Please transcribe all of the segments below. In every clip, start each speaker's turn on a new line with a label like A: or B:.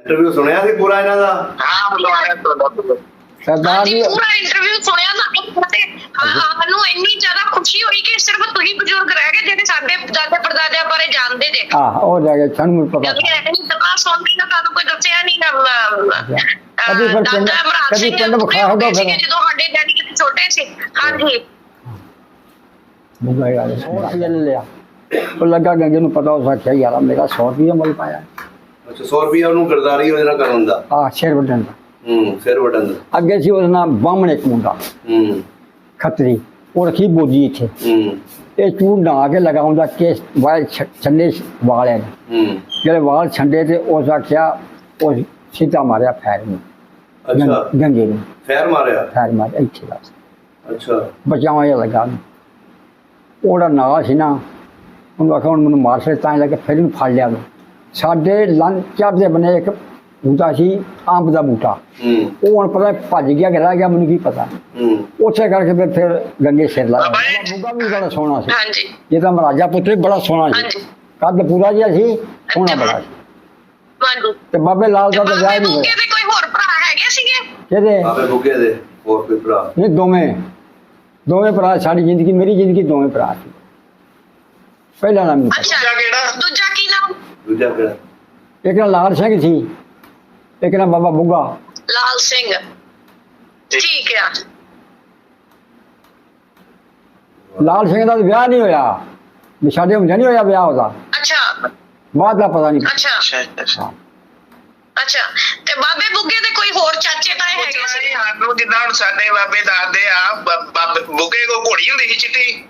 A: Interview ਸੁਣਿਆ ਸੀ ਪੂਰਾ ਇਹਨਾਂ ਦਾ?
B: ਸਰਦਾਰ ਜੀ
C: ਪੂਰਾ ਇੰਟਰਵਿਊ ਸੁਣਿਆ ਸਾਨੂੰ ਇੰਨੀ ਜ਼ਿਆਦਾ ਖੁਸ਼ੀ ਹੋਈ ਕਿ ਸਿਰਫ ਤੁਸੀਂ ਬਜ਼ੁਰਗ ਰਹਿ ਗਏ ਜਿਹੜੇ ਸਾਡੇ ਦਾਦੇ ਪੜਦਾਦਿਆਂ ਬਾਰੇ ਜਾਣਦੇ ਜੇ।
B: ਉਹ ਜਾ ਕੇ ਸਾਨੂੰ ਪਤਾ
C: ਦਰਬਾਰ ਸੁਣਦੀ ਨਾ ਤੁਹਾਨੂੰ ਕੋਈ ਦੱਸਿਆ ਨਹੀਂ
B: ਕਦੀ ਫਿਰ ਪਿੰਡ ਕਦੀ ਪਿੰਡ ਵਿਖਾ ਹੋਗਾ ਫਿਰ
C: ਜਦੋਂ ਸਾਡੇ ਡੈਡੀ ਕਿਤੇ ਛੋਟੇ ਸੀ। ਹਾਂਜੀ
B: ਮੁੰਗਾ ਯਾਰ 100 ਰੁਪਏ ਲੈ ਲਿਆ। ਉਹ ਲੱਗਾ ਗੰਗੇ ਨੂੰ ਪਤਾ ਉਸ ਆਖਿਆ ਯਾਰ ਮੇਰਾ 100 ਰੁਪਏ ਮੁੱਲ ਪਾਇਆ।
A: ਅੱਛਾ 100 ਰੁਪਏ ਉਹਨੂੰ ਗਰਦਾਰੀ ਉਹਦੇ ਨਾਲ ਕਰਨ ਦਾ।
B: ਸ਼ੇਰ ਵੱਢਣ ਦਾ।
A: ਸਿਰ ਵੱਢਣ ਦਾ।
B: ਅੱਗੇ ਸੀ ਉਹਦਾ ਨਾਮ ਬਾਹਮਣ ਇੱਕ ਮੁੰਡਾ ਖੱਤਰੀ ਉਹ ਰੱਖੀ ਬੋਜੀ ਇੱਥੇ ਇਹ ਚੂੜ ਨਾ ਕੇ ਲਗਾਉਂਦਾ ਕਿ ਵਾਲ ਛੰਡੇ ਵਾਲ ਹੈ ਜਿਹੜੇ ਵਾਲ ਛੰਡੇ ਤੇ ਉਸ ਆਖਿਆ ਉਹ ਸਿੱਧਾ ਮਾਰਿਆ ਫੈਰ ਨੂੰ।
A: ਅੱਛਾ
B: ਗੰਗੇ ਨੂੰ
A: ਫੈਰ ਮਾਰਿਆ
B: ਇੱਥੇ ਬਸ।
A: ਅੱਛਾ
B: ਬਚਾਵਾਂ ਜਿਹਾ ਲੱਗਾ ਉਹਦਾ ਨਾਂ ਸੀ ਨਾ ਉਹਨੂੰ ਆਖਿਆ ਹੁਣ ਮੈਨੂੰ ਮਾਰ ਸੇ ਤਾਂ ਲੱਗੇ ਫਿਰ ਇਹਨੂੰ ਫੜ ਲਿਆ ਸਾਡੇ ਲੰਨ ਚੜ੍ਹਦੇ ਬਨੇ ਇੱਕ ਬੂਟਾ ਸੀ ਅੰਬ ਦਾ ਬੂਟਾ ਉਹ ਹੁਣ ਪਤਾ ਭੱਜ ਗਿਆ ਕਿ ਰਹਿ ਗਿਆ ਮੈਨੂੰ ਕੀ ਪਤਾ ਉੱਥੇ ਕਰਕੇ ਫਿਰ ਗੰਗੇ ਸਿਰ ਲਾ ਬੁੱਗਾ ਵੀ ਬੜਾ ਸੋਹਣਾ ਸੀ ਜਿਹਦਾ ਮਹਾਰਾਜਾ ਪੁੱਤਰ ਬੜਾ ਸੋਹਣਾ ਸੀ ਕੱਦ ਪੂਰਾ ਜਿਹਾ ਸੀ ਸੋਹਣਾ ਬੜਾ ਸੀ ਤੇ ਬਾਬੇ ਲਾਲ ਦਾ ਤਾਂ ਵਿਆਹ ਨਹੀਂ ਹੋਇਆ।
C: ਕੋਈ ਹੋਰ ਭਰਾ ਹੈਗੇ ਸੀਗੇ
B: ਕਿਹਦੇ
A: ਬਾਬੇ ਬੁੱਗੇ ਦੇ ਹੋਰ ਕੋਈ ਭਰਾ
B: ਇਹ ਦੋਵੇਂ ਭਰਾ ਸਾਡੀ ਜ਼ਿੰਦਗੀ ਮੇਰੀ ਜ਼ਿੰਦਗੀ ਦੋਵੇਂ ਭਰਾ ਸੀ ਪਹਿਲਾ ਨਾਮ
C: ਦੂਜਾ ਕੀ ਨਾਮ?
A: ਦੂਜਾ ਕਿਹੜਾ?
B: ਇੱਕ ਨਾ ਲਾਲ ਸਿੰਘ ਸੀ ਇੱਕ ਨਾ ਬਾਬਾ ਬੁੱਗਾ।
C: ਲਾਲ ਸਿੰਘ ਠੀਕ ਆ।
B: ਲਾਲ ਸਿੰਘ ਦਾ ਵਿਆਹ ਨਹੀਂ ਹੋਇਆ ਵੀ ਸਾਡੇ ਹੁੰਦੇ ਨਹੀਂ ਹੋਇਆ ਵਿਆਹ ਉਹਦਾ।
C: ਅੱਛਾ
B: ਬਾਅਦ ਦਾ ਪਤਾ ਨਹੀਂ।
C: ਅੱਛਾ ਤੇ ਬਾਬੇ ਬੁੱਗੇ ਦੇ ਕੋਈ ਹੋਰ ਚਾਚੇ ਤਾਏ ਹੈਗੇ ਸੀ?
D: ਸਾਨੂੰ ਜਿੱਦਾਂ ਹੁਣ ਸਾਡੇ ਬਾਬੇ ਦੱਸਦੇ ਆ ਬੁੱਗੇ ਕੋ ਘੋੜੀ ਹੁੰਦੀ ਸੀ ਚਿੱਟੀ।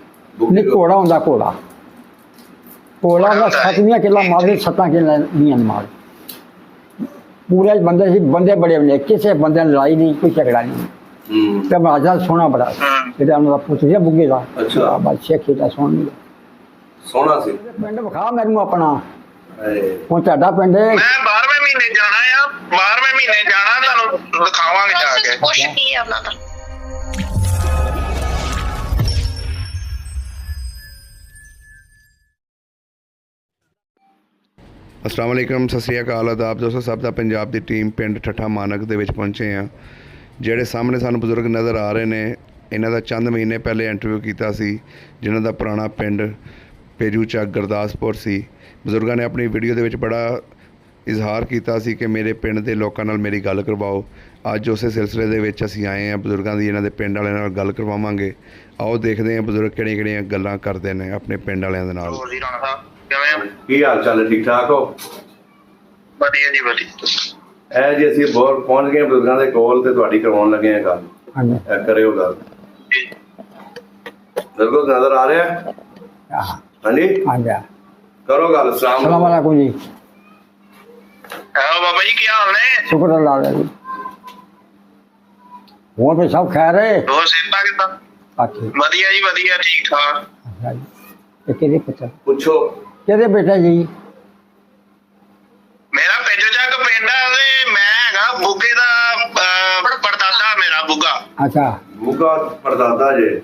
B: ਨਹੀਂ ਘੋੜਾ ਹੁੰਦਾ ਘੋੜਾ ਹੁੰਦਾ 7 ਕਿੱਲਾ ਮਾਰੇ 7 ਕਿੱਲਾ ਦੀਆਂ ਮਾਰ ਪੂਰੇ ਬੰਦੇ ਸੀ ਬੰਦੇ ਬੜੇ ਨੇ ਕਿਸੇ ਬੰਦੇ ਨਾਲ ਲੜਾਈ ਨਹੀਂ ਕੋਈ ਝਗੜਾ ਨਹੀਂ ਤੇ ਮਹਾਰਾਜਾ ਸੋਹਣਾ ਬੜਾ ਇਹਦਾ ਉਹਨਾਂ ਦਾ ਪੁੱਤ ਸੀ ਬੁੱਗੇ ਦਾ।
A: ਅੱਛਾ
B: ਬਾਦਸ਼ਾਹ ਦਾ
A: ਸੋਹਣਾ ਸੀ।
B: ਪਿੰਡ ਵਿਖਾ ਮੈਨੂੰ ਆਪਣਾ
A: ਹੁਣ
B: ਤੁਹਾਡਾ ਪਿੰਡ
D: ਮੈਂ 12ਵੇਂ ਮਹੀਨੇ ਜਾਣਾ ਆ 12ਵੇਂ ਮਹੀਨੇ ਜਾਣਾ ਤੁਹਾਨੂੰ ਦਿਖਾਵਾਂਗੇ ਜਾ ਕੇ।
C: ਕੁਛ ਕੀ ਆ ਉਹਨਾਂ ਦਾ?
E: अस्सलाम वालेकुम सत श्री अकाल आदाब दोस्तों सब का पंजाब की टीम पिंड ठट्ठा मानक ਦੇ ਵਿੱਚ ਪਹੁੰਚੇ ਆ ਜਿਹੜੇ ਸਾਹਮਣੇ ਸਾਨੂੰ ਬਜ਼ੁਰਗ ਨਜ਼ਰ ਆ ਰਹੇ ਨੇ ਇਹਨਾਂ ਦਾ ਚੰਦ ਮਹੀਨੇ ਪਹਿਲੇ ਇੰਟਰਵਿਊ ਕੀਤਾ ਸੀ ਜਿਨ੍ਹਾਂ ਦਾ ਪੁਰਾਣਾ ਪਿੰਡ ਪੇਜੂ ਚੱਕ ਗੁਰਦਾਸਪੁਰ ਸੀ। ਬਜ਼ੁਰਗਾਂ ਨੇ ਆਪਣੀ ਵੀਡੀਓ ਦੇ ਵਿੱਚ ਬੜਾ ਇਜ਼ਹਾਰ ਕੀਤਾ ਸੀ ਕਿ ਮੇਰੇ ਪਿੰਡ ਦੇ ਲੋਕਾਂ ਨਾਲ ਮੇਰੀ ਗੱਲ ਕਰਵਾਓ। ਅੱਜ ਉਸੇ ਸਿਲਸਿਲੇ ਦੇ ਵਿੱਚ ਅਸੀਂ ਆਏ ਹਾਂ ਬਜ਼ੁਰਗਾਂ ਦੀ ਇਹਨਾਂ ਦੇ ਪਿੰਡ ਵਾਲਿਆਂ ਨਾਲ ਗੱਲ ਕਰਵਾਵਾਂਗੇ। ਆਓ ਦੇਖਦੇ ਹਾਂ ਬਜ਼ੁਰਗ ਕਿਹੜੀਆਂ ਗੱਲਾਂ ਕਰਦੇ ਨੇ ਆਪਣੇ ਪਿੰਡ ਵਾਲਿਆਂ ਦੇ ਨਾਲ।
A: ਕੀ ਹਾਲ ਚਾਲ ਹੈ? ਠੀਕ ਠਾਕ ਹੋ?
D: ਵਧੀਆ ਜੀ ਵਧੀਆ।
A: ਇਹ ਜੀ ਅਸੀਂ ਬਹੁਤ ਪਹੁੰਚ ਗਏ ਬਜ਼ੁਰਗਾਂ ਦੇ ਕੋਲ ਤੇ ਤੁਹਾਡੀ ਕਰਵਾਉਣ ਲੱਗੇ ਆ ਗੱਲ। ਕਰਿਓ ਗੱਲ। ਬਜ਼ੁਰਗ ਨਜ਼ਰ ਆ ਰਿਹਾ? ਹਾਂਜੀ ਕਰੋ ਗੱਲ।
B: ਸਲਾਮ ਅਲੈਕੁਮ ਜੀ।
D: ਬਾਬਾ ਜੀ ਕੀ ਹਾਲ ਨੇ?
B: ਸ਼ੁਕਰ ਅੱਲਾਹ ਦਾ ਜੀ। ਹੋਰ ਵੀ ਸਭ ਖੈਰ ਹੈ?
D: ਹੋਰ ਸਿਹਤਾਂ ਕਿੱਦਾਂ? ਵਧੀਆ ਜੀ ਵਧੀਆ ਠੀਕ ਠਾਕ।
B: ਤੇ ਕਿਹਦੇ ਪੁੱਤਰ?
A: ਪੁੱਛੋ
B: ਕਿਹਦੇ ਬੇਟਾ ਜੀ?
D: ਮੇਰਾ ਪੇਜੋ ਚੱਕ ਪਿੰਡ ਆ ਤੇ ਮੈਂ ਹੈਗਾ ਬੁੱਗੇ ਦਾ ਪੜਦਾਦਾ ਮੇਰਾ ਬੁੱਗਾ।
B: ਅੱਛਾ
A: ਬੁੱਗਾ ਪੜਦਾਦਾ ਜੇ?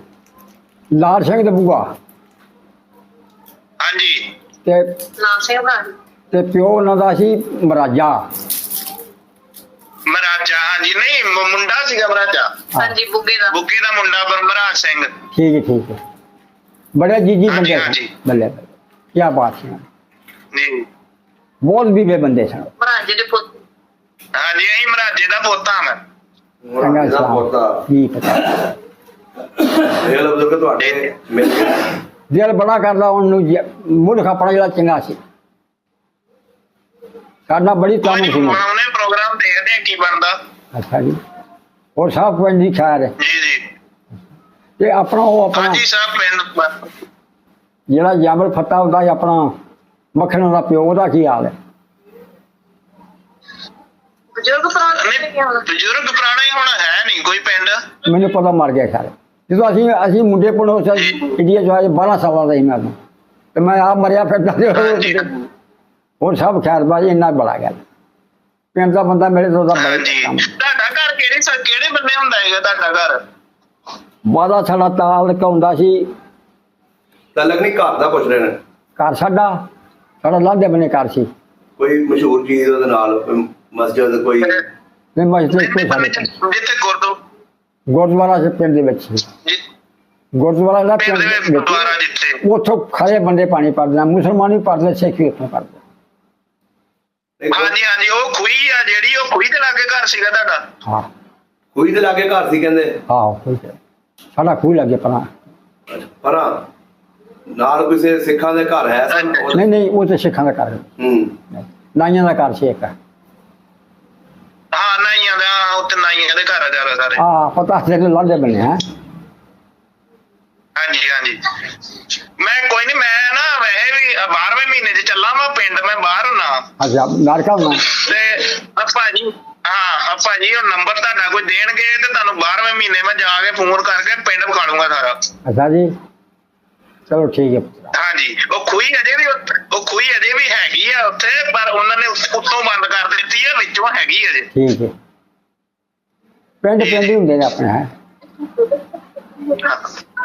B: ਲਾਲ ਸਿੰਘ ਦਾ ਬੁੱਗਾ।
D: ਹਾਂਜੀ
B: ਤੇ
C: ਨਾਮ ਸਿੰਘ ਦਾ
B: ਤੇ ਪਿਓ ਉਹਨਾਂ ਦਾ ਸੀ ਮਹਾਰਾਜਾ।
D: ਮਹਾਰਾਜਾ ਹਾਂਜੀ ਨਹੀਂ ਮੁੰਡਾ ਸੀਗਾ ਮਹਾਰਾਜਾ।
C: ਹਾਂਜੀ ਬੁੱਗੇ ਦਾ
D: ਮੁੰਡਾ ਮਹਾਰਾਜ ਸਿੰਘ।
B: ਠੀਕ ਹੈ ਬੜੇ ਜੀ ਬੰਦੇ
D: ਹਾਂਜੀ।
B: ਬੱਲੇ ਕੀ ਬਾਤ ਸੀ
D: ਜੀ
B: ਬਹੁਤ ਵੀ ਬੰਦੇ ਸਨ।
C: ਮਹਾਰਾਜੇ ਦੇ ਪੁੱਤ।
D: ਹਾਂਜੀ ਅਸੀਂ ਮਹਾਰਾਜੇ ਦਾ ਪੋਤਾ ਮੈਂ।
B: ਚੰਗਾ
A: ਇਹਦਾ ਪੋਤਾ।
B: ਕੀ ਪਤਾ
A: ਇਹ ਲੋ ਬਜ਼ੁਰਗ ਤੁਹਾਡੇ ਮਿਲ ਗਏ।
B: ਦਿਲ ਬੜਾ ਕਰਦਾ ਉਹਨੂੰ ਮੁੱਢ ਖਾਪਣਾ ਜਿਹੜਾ ਚੰਗਾ ਸੀ ਕਰਨਾ ਬੜੀ ਕੰਮ ਸੀ।
D: ਉਹਨੇ ਪ੍ਰੋਗਰਾਮ ਦੇਖਦੇ ਆ ਕੀ ਬਣਦਾ।
B: ਅੱਛਾ ਜੀ ਹੋਰ ਸਭ ਪਿੰਡ ਦੀ ਖੈਰ ਹੈ
D: ਜੀ
B: ਤੇ ਆਪਣਾ ਉਹ ਆਪਣਾ
D: ਹਾਂਜੀ ਸਭ ਪਿੰਡ
B: ਜਿਹੜਾ ਜਾਬਲ ਫੱਤਾ ਹੁੰਦਾ ਸੀ ਆਪਣਾ ਮੱਖਣ ਦਾ ਪਿਓ ਉਹਦਾ ਕੀ ਹਾਲ ਹੈ?
C: ਬਜ਼ੁਰਗ
D: ਬਜ਼ੁਰਗ ਪੁਰਾਣੇ ਹੁਣ ਹੈ ਨਹੀਂ ਕੋਈ ਪਿੰਡ।
B: ਮੈਨੂੰ ਪਤਾ ਮਰ ਗਿਆ ਸਾਰੇ ਜਦੋਂ ਅਸੀਂ ਮੁੰਡੇ ਕੋਲ ਇੰਡੀਆ ਚ ਆਏ 12 ਸਾਲਾਂ ਦਾ ਸੀ ਮੈਂ ਤੇ ਮੈਂ ਆਪ ਮਰਿਆ ਫਿਰਦਾ ਹੋਰ ਸਭ ਖੈਰ ਬਾਜੀ ਇੰਨਾ ਬੜਾ ਗਿਆ ਪਿੰਡ ਦਾ ਬੰਦਾ ਮੇਰੇ ਤੋਂ ਦਾ
D: ਤੁਹਾਡਾ ਘਰ ਕਿਹੜੇ ਬੰਨੇ ਹੁੰਦਾ ਹੈਗਾ ਤੁਹਾਡਾ ਘਰ?
B: ਬਾਦਾ ਸਾਡਾ ਤਾਲ ਹੁੰਦਾ ਸੀ।
A: ਤਲਕ ਨਹੀਂ ਘਰ ਦਾ ਪੁੱਛ ਰਹੇ ਨੇ।
B: ਘਰ ਸਾਡਾ ਲਾਂਘੇ ਬੰਨੇ ਘਰ ਸੀ।
A: ਕੋਈ ਮਸ਼ਹੂਰ ਚੀਜ਼ ਉਹਦੇ ਨਾਲ ਮਸਜਿਦ ਕੋਈ
B: ਨਹੀਂ ਮਸਜਿਦ ਕੋਈ ਸਾਡੇ ਪਿੰਡ।
D: ਜਿੱਥੇ
B: ਗੁਰਦੁਆਰਾ ਸੀ ਪਿੰਡ ਦੇ ਵਿੱਚ ਗੁਰਦੁਆਰਾ ਦਾ
D: ਪਿੰਡ ਦੇ ਵਿੱਚ ਗੁਰਦੁਆਰਾ ਜਿੱਥੇ
B: ਉੱਥੋਂ ਖੜੇ ਬੰਦੇ ਪਾਣੀ ਪੜਦੇ ਮੁਸਲਮਾਨ ਵੀ ਪੜਦੇ ਸਿੱਖ ਵੀ ਉੱਥੋਂ ਪੜਦੇ।
D: ਹਾਂਜੀ ਹਾਂਜੀ ਉਹ ਖੂਹੀ ਆ ਜਿਹੜੀ ਉਹ ਖੂਹੀ ਦੇ ਲਾਗੇ ਘਰ ਸੀਗਾ ਤੁਹਾਡਾ
B: ਹਾਂ
A: ਕੋਈ ਤੇ ਲਾਗੇ ਘਰ ਸੀ ਕਹਿੰਦੇ
B: ਆਹੋ ਕੋਈ ਸਾਡਾ ਖੂਹ ਲੱਗੇ ਪਰਾਂ
A: ਪਰਾਂ ਨਾਲ ਕਿਸੇ ਸਿੱਖਾਂ ਦੇ ਘਰ ਹੈ ਸਨ
B: ਨਹੀਂ ਨਹੀਂ ਉਹ ਤੇ ਸਿੱਖਾਂ ਦਾ ਘਰ ਨਾਈਆਂ ਦਾ ਘਰ ਸੀ ਇੱਕ
D: ਹਾਂ ਨਾਈਆਂ ਦਾ ਉੱਥੇ ਨਾਈਆਂ ਦੇ ਘਰ ਆ ਜ਼ਿਆਦਾ ਸਾਰੇ
B: ਹਾਂ ਪਤਾ ਤੇ ਲਾਂਦੇ ਬਣੇ ਹੈ
D: ਹਾਂਜੀ ਹਾਂਜੀ ਮੈਂ ਕੋਈ ਨਹੀਂ ਮੈਂ ਨਾ ਵੈਸੇ ਵੀ 12ਵੇਂ ਮਹੀਨੇ 'ਚ ਚੱਲਾਂ ਮੈਂ ਪਿੰਡ ਮੈਂ ਬਾਹਰ ਹੁੰਨਾ
B: ਅੱਛਾ ਨਾਰਕਾ ਨਾ
D: ਤੇ ਭਾਜੀ ਹਾਂ ਭਾਜੀ ਉਹ ਨੰਬਰ ਤੁਹਾਡਾ ਕੋਈ ਦੇਣਗੇ ਤੇ ਤੁਹਾਨੂੰ 12ਵੇਂ ਮਹੀਨੇ ਮੈਂ ਜਾ ਕੇ ਫੋਨ ਕਰਕੇ ਪਿੰਡ ਵਿਖਾ ਲੂੰਗਾ ਸਾਰਾ
B: ਅੱਛਾ ਜੀ ਚਲੋ ਠੀਕ ਹੈ
D: ਹਾਂਜੀ ਉਹ ਖੂਹੀ ਅਜੇ ਵੀ ਹੈਗੀ ਆ ਉੱਥੇ ਪਰ ਉਹਨਾਂ ਨੇ ਉੱਤੋਂ ਬੰਦ ਕਰ ਦਿੱਤੀ ਆ ਵਿੱਚੋਂ ਹੈਗੀ ਅਜੇ
B: ਠੀਕ ਹੈ ਪਿੰਡ ਹੀ ਹੁੰਦੇ ਨੇ ਆਪਣੇ ਹੈ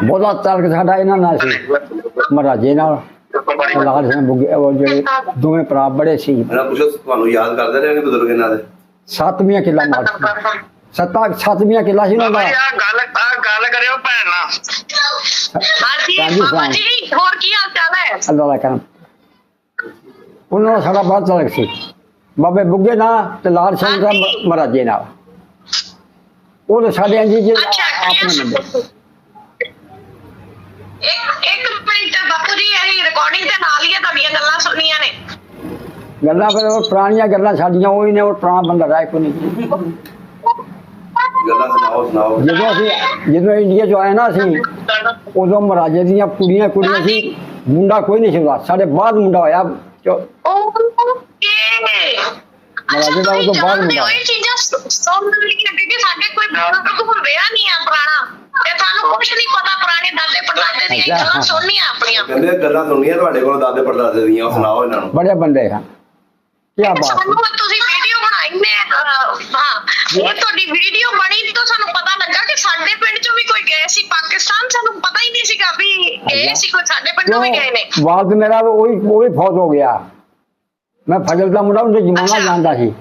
B: ਬਹੁਤਾ ਤਾਲਕ ਸਾਡਾ ਇਹਨਾਂ ਨਾਲ ਸੀ ਮਹਾਰਾਜੇ ਨਾਲ ਲਾਲ ਸਿੰਘ ਬੁੱਗੇ ਉਹ ਜਿਹੜੇ ਦੋਵੇਂ ਭਰਾ ਬੜੇ ਸੀ
A: ਮੈਂ ਪੁੱਛੋ ਤੁਹਾਨੂੰ ਯਾਦ ਕਰਦੇ ਰਹੇ ਨੇ ਬਜ਼ੁਰਗ ਇਹਨਾਂ ਦੇ
B: 7ਵੀਂ ਕਿੱਲਾ ਮਾਰ 7ਵੀਂ ਕਿੱਲਾ ਸੀ ਉਹਨਾਂ ਦਾ
D: ਗੱਲ ਕਰਿਓ ਭੈਣ ਨਾਲ
C: ਹਾਂਜੀ ਬਾਬਾ ਜੀ ਹੋਰ ਕੀ ਹਾਲ ਚਾਲ ਹੈ?
B: ਅੱਲਾ ਦਾ ਕਰਮ ਉਹਨਾਂ ਦਾ ਸਾਡਾ ਬਹੁਤ ਤਾਲਕ ਸੀ ਬਾਬੇ ਬੁੱਗੇ ਨਾਲ ਤੇ ਲਾਲ ਸਿੰਘ ਦਾ ਮਹਾਰਾਜੇ ਨਾਲ ਉਹ ਤਾਂ ਸਾਡੇ ਅੰਜੀ ਜੀ ਆਪਣੇ ਬੰਦੇ
C: ਇੱਕ ਮਿੰਟ ਬਾਪੂ ਜੀ ਇਹ ਰਿਕਾਰਡਿੰਗ ਤੇ ਨਾਲ ਹੀ ਹੈ ਤੁਹਾਡੀਆਂ ਗੱਲਾਂ ਸੁਣੀਆਂ ਨੇ
B: ਗੱਲਾਂ ਫਿਰ ਉਹ ਪੁਰਾਣੀਆਂ ਗੱਲਾਂ ਸਾਡੀਆਂ ਉਹੀ ਨੇ ਉਹ ਪੁਰਾਣਾ ਬੰਦਾ ਰਹਿ ਕੋਈ ਨਹੀਂ
A: ਗੱਲਾਂ ਸੁਣਾਓ
B: ਜਦੋਂ ਇੰਡੀਆ ਚ ਆਏ ਨਾ ਅਸੀਂ ਉਦੋਂ ਮਹਾਰਾਜੇ ਦੀਆਂ ਕੁੜੀਆਂ ਸੀ ਮੁੰਡਾ ਕੋਈ ਨਹੀਂ ਸੀ ਸਾਡੇ ਬਾਅਦ ਮੁੰਡਾ ਹੋਇਆ ਮਹਾਰਾਜੇ ਦਾ ਉਦੋਂ ਬਾਅਦ ਮੁੰਡਾ
C: ਇਹ ਚੀਜ਼ਾਂ ਸੁਣ ਲਈਆਂ ਕਿ ਸਾਡੇ ਕੋਈ ਬਜ਼ੁਰਗ ਹੋਇਆ ਨਹੀਂ ਆ ਪੁਰਾਣਾ ਤੇ ਤੁਹਾਨੂੰ ਕੁਝ ਨਹੀਂ ਪਤਾ ਪੁਰਾਣੇ ਦਾਦੇ ਪੜਦਾਦੇ ਦੀਆਂ ਗੱਲਾਂ ਸੁਣਨੀਆਂ ਆਪਣੀਆਂ
A: ਕਹਿੰਦੇ ਗੱਲਾਂ ਸੁਣਨੀਆਂ ਤੁਹਾਡੇ ਕੋਲ ਦਾਦੇ ਪੜਦਾਦੇ ਦੀਆਂ ਸੁਣਾਓ ਇਹਨਾਂ ਨੂੰ
B: ਬੜੇ ਬੰਦੇ ਹਨ ਕੀ ਬਾਤ
C: ਸਾਨੂੰ ਤੁਸੀਂ ਵੀਡੀਓ ਬਣਾਈ ਨੇ ਹਾਂ ਇਹ ਤੁਹਾਡੀ ਵੀਡੀਓ ਬਣੀ ਤਾਂ ਸਾਨੂੰ ਪਤਾ ਲੱਗਾ ਕਿ ਸਾਡੇ ਪਿੰਡ ਚੋਂ ਵੀ ਕੋਈ ਗਏ ਸੀ ਪਾਕਿਸਤਾਨ ਸਾਨੂੰ ਪਤਾ ਹੀ ਨਹੀਂ ਸੀਗਾ ਵੀ ਗਏ ਸੀ ਕੋਈ ਸਾਡੇ ਪਿੰਡੋਂ ਵੀ ਗਏ ਨੇ
B: ਬਾਤ ਮੇਰਾ ਉਹ ਵੀ ਫੌਤ ਹੋ ਗਿਆ ਮੈਂ ਫਜ਼ਲ ਦਾ ਮੁੰਡਾ ਉਹਦੇ ਜਮਾਨਾ ਜਾਂਦਾ ਸੀ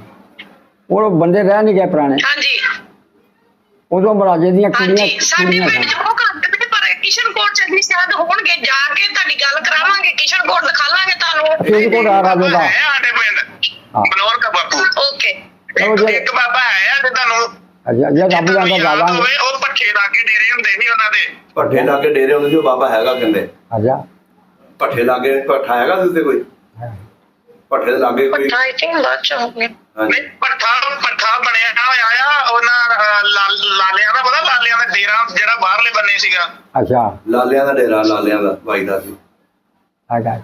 B: ਉਹ ਬੰਦੇ ਰਹਿ ਨਹੀਂ ਗਏ ਪੁਰਾਣੇ
C: ਹਾਂਜੀ
B: ਉਦੋਂ ਮਹਾਰਾਜੇ ਦੀਆਂ ਕੁੜੀਆਂ
C: ਸਾਡੇ ਪਿੰਡ ਚ ਉਹ ਘੱਟ ਨੇ ਪਰ ਕਿਸ਼ਨਕੋਟ ਚ ਵੀ ਸ਼ਾਇਦ ਹੋਣਗੇ ਜਾ ਕੇ ਤੁਹਾਡੀ ਗੱਲ ਕਰਾਵਾਂਗੇ ਕਿਸ਼ਨਕੋਟ ਦਿਖਾ ਲਾਂਗੇ ਤੁਹਾਨੂੰ
B: ਕਿਸ਼ਨਕੋਟ ਆ ਰਾਜੇ ਦਾ
D: ਸਾਡੇ ਪਿੰਡ ਬਨੌਰ ਦਾ ਬਾਪੂ
C: ਓਕੇ
D: ਇੱਕ ਬਾਬਾ ਹੈ ਤੇ ਤੁਹਾਨੂੰ
B: ਅੱਛਾ ਜੇ ਰੱਬ ਜਾਂਦਾ ਜਾਵਾਂਗੇ
D: ਉਹ ਪੱਠੇ ਲਾ ਕੇ ਡੇਰੇ ਹੁੰਦੇ ਸੀ ਉਹਨਾਂ ਦੇ
A: ਭੱਠੇ ਲਾ ਕੇ ਡੇਰੇ ਹੁੰਦੇ ਸੀ ਉਹ ਬਾਬਾ ਹੈਗਾ ਕਹਿੰਦੇ
B: ਅੱਛਾ
A: ਭੱਠੇ ਲਾਗੇ ਭੱਠਾ ਹੈਗਾ ਸੀ ਉੱਤੇ ਕੋਈ ਭੱਠੇ ਦੇ ਲਾਗੇ ਕੋਈ
C: ਆਈ ਥਿੰਕ ਬਾਅਦ ਚ ਹੋਣਗੇ
D: ਨਹੀਂ ਪੱਠਾ ਬਣਿਆ ਹੋਇਆ ਆ ਉਹਨਾਂ ਲਾਲਿਆਂ ਦਾ ਪਤਾ ਲਾਲਿਆਂ ਦਾ ਡੇਰਾ ਜਿਹੜਾ ਬਾਹਰਲੇ ਬੰਨੇ ਸੀਗਾ
B: ਅੱਛਾ
A: ਲਾਲਿਆਂ ਦਾ ਡੇਰਾ ਲਾਲਿਆਂ ਦਾ ਭਾਈ ਦਾ ਸੀ
B: ਆਗਾ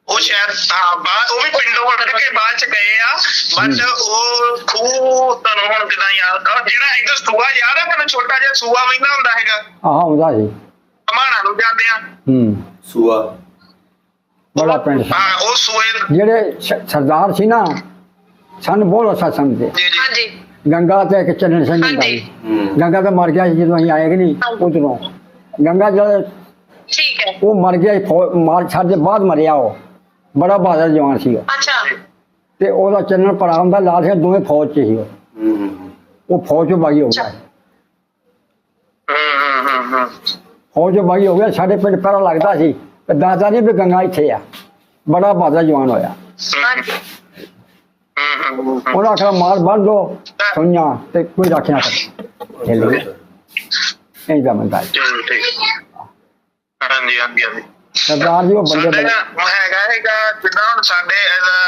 D: ਉਹ ਸ਼ਾਇਦ ਬਾਅਦ ਉਹ ਵੀ ਪਿੰਡੋਂ ਉੱਠ ਕੇ ਬਾਅਦ ਚ ਗਏ ਆ ਬਟ ਉਹ ਖੂਹ ਤੁਹਾਨੂੰ ਹੁਣ ਕਿਦਾਂ ਯਾਦ ਜਿਹੜਾ ਇੱਕ ਸੂਆ ਯਾਰ ਹੈ ਮੈਨੂੰ ਛੋਟਾ ਜਿਹਾ ਸੂਆ ਵਹਿੰਦਾ ਹੁੰਦਾ ਹੈਗਾ
B: ਹੁੰਦਾ ਸੀ
D: ਕਮਾਣਾ ਨੂੰ ਜਾਂਦੇ ਆ
A: ਸੂਆ
B: ਬੜਾ ਪਿੰਡ ਸੀ
D: ਹਾਂ ਉਹ ਸੂਏ
B: ਜਿਹੜੇ ਸਰਦਾਰ ਸੀ ਨਾ ਸਾਨੂੰ ਬਹੁਤ ਅੱਛਾ ਸਮਝਦੇ
C: ਹਾਂਜੀ
B: ਗੰਗਾ ਤੇ ਇੱਕ ਚੰਨ ਸਿੰਘ ਹੁੰਦਾ ਸੀ ਗੰਗਾ ਤਾਂ ਮਰ ਗਿਆ ਸੀ ਜਦੋਂ ਅਸੀਂ ਆਏ ਕਿ ਨਹੀਂ ਉਧਰੋਂ ਗੰਗਾ ਜਦ
C: ਠੀਕ ਹੈ
B: ਉਹ ਮਰ ਗਿਆ ਸਾਡੇ ਬਾਅਦ ਮਰਿਆ ਉਹ ਬੜਾ ਬਹਾਦਰ ਜਵਾਨ ਸੀ
C: ਅੱਛਾ
B: ਤੇ ਉਹਦਾ ਚੰਨਣ ਭਰਾ ਹੁੰਦਾ ਲਾਲ ਸਿੰਘ ਦੋਵੇਂ ਫੌਜ ਚ ਸੀ ਉਹ ਫੌਜ ਚੋਂ ਬਾਗੀ ਹੋ ਗਿਆ ਫੌਜ ਚੋਂ ਬਾਗੀ ਹੋ ਗਿਆ ਸਾਡੇ ਪਿੰਡ ਪਹਿਲਾਂ ਲੱਗਦਾ ਸੀ ਦਾਦਾ ਨੇ ਵੀ ਗੰਗਾ ਇੱਥੇ ਆ ਬੜਾ ਬਹਾਦਰ ਜਵਾਨ ਹੋਇਆ ਉਹਨਾਂ ਆਖਿਆ ਮਾਰ ਬੰਨ ਦੋ ਸੁਣਿਆ ਤੇ ਕੋਈ ਰੱਖ ਨਾ ਕਰੇ ਇਹ ਦਾ ਬੰਦਾ
D: ਹਾਂਜੀ ਹਾਂਜੀ ਹਾਂਜੀ
B: ਸਰਦਾਰ ਜੀ ਉਹ ਬੰਦੇ
D: ਹੈਗਾ ਜਿੱਦਾਂ ਹੁਣ ਸਾਡੇ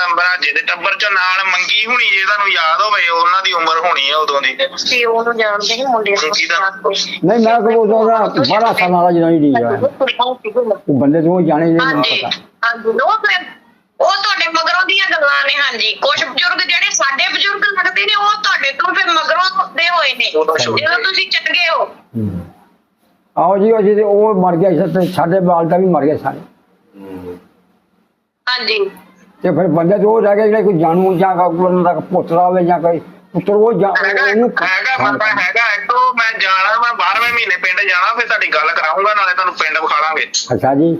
D: ਮਹਾਰਾਜੇ ਦੇ ਟੱਬਰ ਚ ਨਾਲ ਮੰਗੀ ਹੁਣੀ ਜੇ ਤੁਹਾਨੂੰ ਯਾਦ ਹੋਵੇ ਉਹਨਾਂ ਦੀ ਉਮਰ ਹੋਣੀ ਆ ਉਦੋਂ ਦੀ
C: ਤੁਸੀਂ ਉਹਨੂੰ ਜਾਣਦੇ ਸੀ ਮੁੰਡੇ
B: ਨਹੀਂ ਮੈਂ ਕਹੂੰ ਉਦੋਂ ਦਾ 12 ਸਾਲਾਂ ਦਾ ਜਦੋਂ ਹੀ ਉਹ ਬੰਦੇ ਤੋਂ ਜਾਣੇ ਨਹੀਂ ਪਤਾ
C: ਹਾਂਜੀ ਉਹ ਤੁਹਾਡੇ ਮਗਰੋਂ ਦੀਆਂ ਗੱਲਾਂ ਨੇ ਹਾਂਜੀ ਕੁਝ ਬਜ਼ੁਰਗ ਜਿਹੜੇ ਸਾਡੇ ਬਜ਼ੁਰਗ ਲੱਗਦੇ ਨੇ ਉਹ ਤੁਹਾਡੇ ਤੋਂ ਫਿਰ ਮਗਰੋਂ ਦੇ ਹੋਏ ਨੇ ਜਦੋਂ ਤੁਸੀਂ ਚੰਗੇ ਹੋ
B: ਆਓ ਜੀ ਉਹ ਮਰ ਗਿਆ ਤੇ ਸਾਡੇ ਬਾਲ ਦਾ ਵੀ ਮਰ ਗਿਆ ਸਾਰੇ
C: ਹਾਂਜੀ
B: ਤੇ ਫਿਰ ਬੰਦੇ ਤੋਂ ਉਹ ਰਹਿ ਗਏ ਜਿਹੜੇ ਕੋਈ ਜਾਣੂ ਜਾਂ ਕੋਈ ਦਾ ਪੁੱਤਰਾ ਹੋਵੇ ਜਾਂ ਕੋਈ ਪੁੱਤਰ ਉਹ ਉਹਨੂੰ
D: ਹੈਗਾ ਤੋਂ ਮੈਂ ਜਾਣਾ ਮੈਂ 12ਵੇਂ ਮਹੀਨੇ ਪਿੰਡ ਜਾਣਾ ਫਿਰ ਤੁਹਾਡੀ ਗੱਲ ਕਰਾਉਂਗਾ ਨਾਲੇ ਤੁਹਾਨੂੰ ਪਿੰਡ ਵਿਖਾ ਲਾਂਗੇ
B: ਅੱਛਾ ਜੀ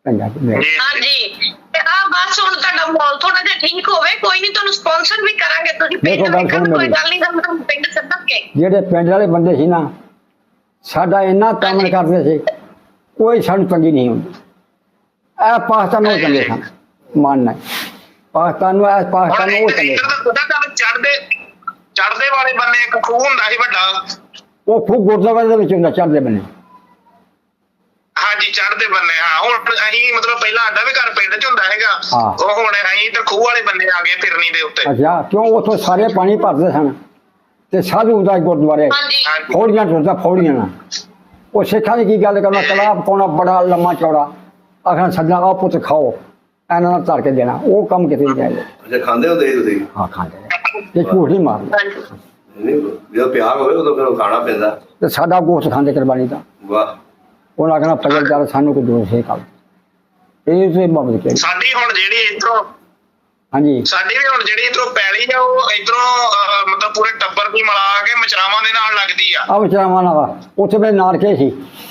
B: ਚੰਗਾ ਜੀ ਮੇਰਾ।
D: ਜੀ
C: ਹਾਂਜੀ ਤੇ ਆ ਬਸ ਹੁਣ ਤੁਹਾਡਾ ਮਾਹੌਲ ਥੋੜਾ ਜਿਹਾ ਠੀਕ ਹੋਵੇ, ਕੋਈ ਨਹੀਂ ਤੁਹਾਨੂੰ ਸਪਾਂਸਰ ਵੀ ਕਰਾਂਗੇ, ਤੁਸੀਂ
B: ਦੇਖੋ
C: ਪਿੰਡ
B: ਗੱਲ
C: ਵੇਖਣ,
B: ਸੁਣ
C: ਕੋਈ
B: ਮੇਰੀ।
C: ਗੱਲ ਨਹੀਂ, ਤੁਹਾਨੂੰ ਪਿੰਡ ਸੱਦਾਂਗੇ।
B: ਜਿਹੜੇ ਪਿੰਡ ਵਾਲੇ ਬੰਦੇ ਸੀ ਨਾ, ਸਾਡਾ ਇੰਨਾ ਤਾਮਨ ਕਰਦੇ ਸੀ, ਕੋਈ ਸਾਨੂੰ ਤੰਗੀ ਨਹੀਂ ਹੁੰਦੀ। ਇਹ ਪਾਕਿਸਤਾਨ ਨੂੰ ਚੰਗੇ ਸਨ, ਮੰਨਣਾ ਪਾਕਿਸਤਾਨ ਨੂੰ, ਇਹ ਪਾਕਿਸਤਾਨ ਨੂੰ ਉਹ ਚੰਗੇ
D: ਇੱਧਰ
B: ਸਨ।
D: ਤਾਂ ਉਹਦਾ ਗੱਲ ਚੜ੍ਹਦੇ ਵਾਲੇ ਬੰਨੇ ਇੱਕ ਖੂਹ ਹੁੰਦਾ ਸੀ ਵੱਡਾ।
B: ਉਹ ਖੂਬ ਗੁਰਦੁਆਰੇ ਦੇ ਵਿੱਚ ਹੁੰਦਾ, ਚੜ੍ਹਦੇ ਬੰਨੇ।
D: ਹਾਂਜੀ ਚੜ੍ਹਦੇ ਬੰਨੇ, ਹਾਂ। ਹੁਣ ਅਸੀਂ ਮਤਲਬ ਪਹਿਲਾਂ ਸਾਡਾ ਵੀ ਘਰ ਪਿੰਡ 'ਚ ਹੁੰਦਾ ਹੈਗਾ,
B: ਹਾਂ।
D: ਉਹ ਹੁਣ ਅਸੀਂ ਤਾਂ ਖੂਹ ਵਾਲੇ ਬੰਨੇ ਆ ਗਏ ਫਿਰਨੀ ਦੇ ਉੱਤੇ।
B: ਅੱਛਾ, ਕਿਉਂ ਉੱਥੋਂ ਸਾਰੇ ਪਾਣੀ ਭਰਦੇ ਸਨ ਤੇ ਸਾਧੂ ਹੁੰਦਾ ਸੀ ਗੁਰਦੁਆਰੇ,
C: ਹਾਂਜੀ
D: ਹਾਂਜੀ
B: ਫੌੜੀਆਂ ਟੁੱਟਦਾ, ਫੌੜੀਆਂ ਨਾਲ। ਉਹ ਸਿੱਖਾਂ ਦੀ ਕੀ ਗੱਲ ਕਰਨਾ, ਤਲਾਬ ਪਾਉਣਾ ਬੜਾ ਲੰਮਾ ਚੌੜਾ, ਆਖਣਾ ਸੱਜਣਾ ਆਹ ਪੁੱਤ ਖਾਓ, ਇਹਨਾਂ ਨਾਲ ਧਰ ਕੇ ਦੇਣਾ, ਉਹ ਕੰਮ ਕਿਤੇ ਨਹੀਂ ਜਾਏਗਾ।
A: ਅੱਛਾ ਖਾਂਦੇ ਹੁੰਦੇ ਸੀ ਤੁਸੀਂ?
B: ਹਾਂ ਖਾਂਦੇ ਇਹ ਝੂਠ ਨਹੀਂ ਮਾਰਦਾ।
C: ਹਾਂਜੀ
A: ਨਹੀਂ, ਜਦੋਂ ਪਿਆਰ ਹੋਵੇ ਉਦੋਂ ਫਿਰ ਖਾਣਾ ਪੈਂਦਾ।
B: ਤੇ ਸਾਡਾ ਗੋਸ਼ਤ ਖਾਂਦੇ ਕੁਰਬਾਨੀ ਦਾ,
A: ਵਾਹ।
B: ਉਹਨਾਂ ਆਖਣਾ ਫਜਰ ਚੱਲ ਸਾਨੂੰ ਕੋਈ ਦੋਸ਼ ਹੈ ਕੰਮ, ਇਹ ਤੇ ਮੁਹੱਬਤ ਕਰੀ।
D: ਸਾਡੀ ਹੁਣ ਜਿਹੜੀ ਇੱਧਰੋਂ
B: ਹਾਂਜੀ
D: ਸਾਡੀ ਵੀ ਹੁਣ ਜਿਹੜੀ ਇੱਧਰੋਂ ਪੈਲੀ ਆ, ਉਹ ਇੱਧਰੋਂ ਮਤਲਬ ਪੂਰੇ ਟੱਬਰ ਦੀ ਮਿਲਾ ਕੇ ਮਚਰਾਵਾਂ ਦੇ ਨਾਲ ਲੱਗਦੀ ਆ।
B: ਆ ਵਿਚਾਰਾਵਾਂ ਨਾਲ ਉੱਥੇ ਮੇਰੇ ਨਾਨਕੇ ਸੀ।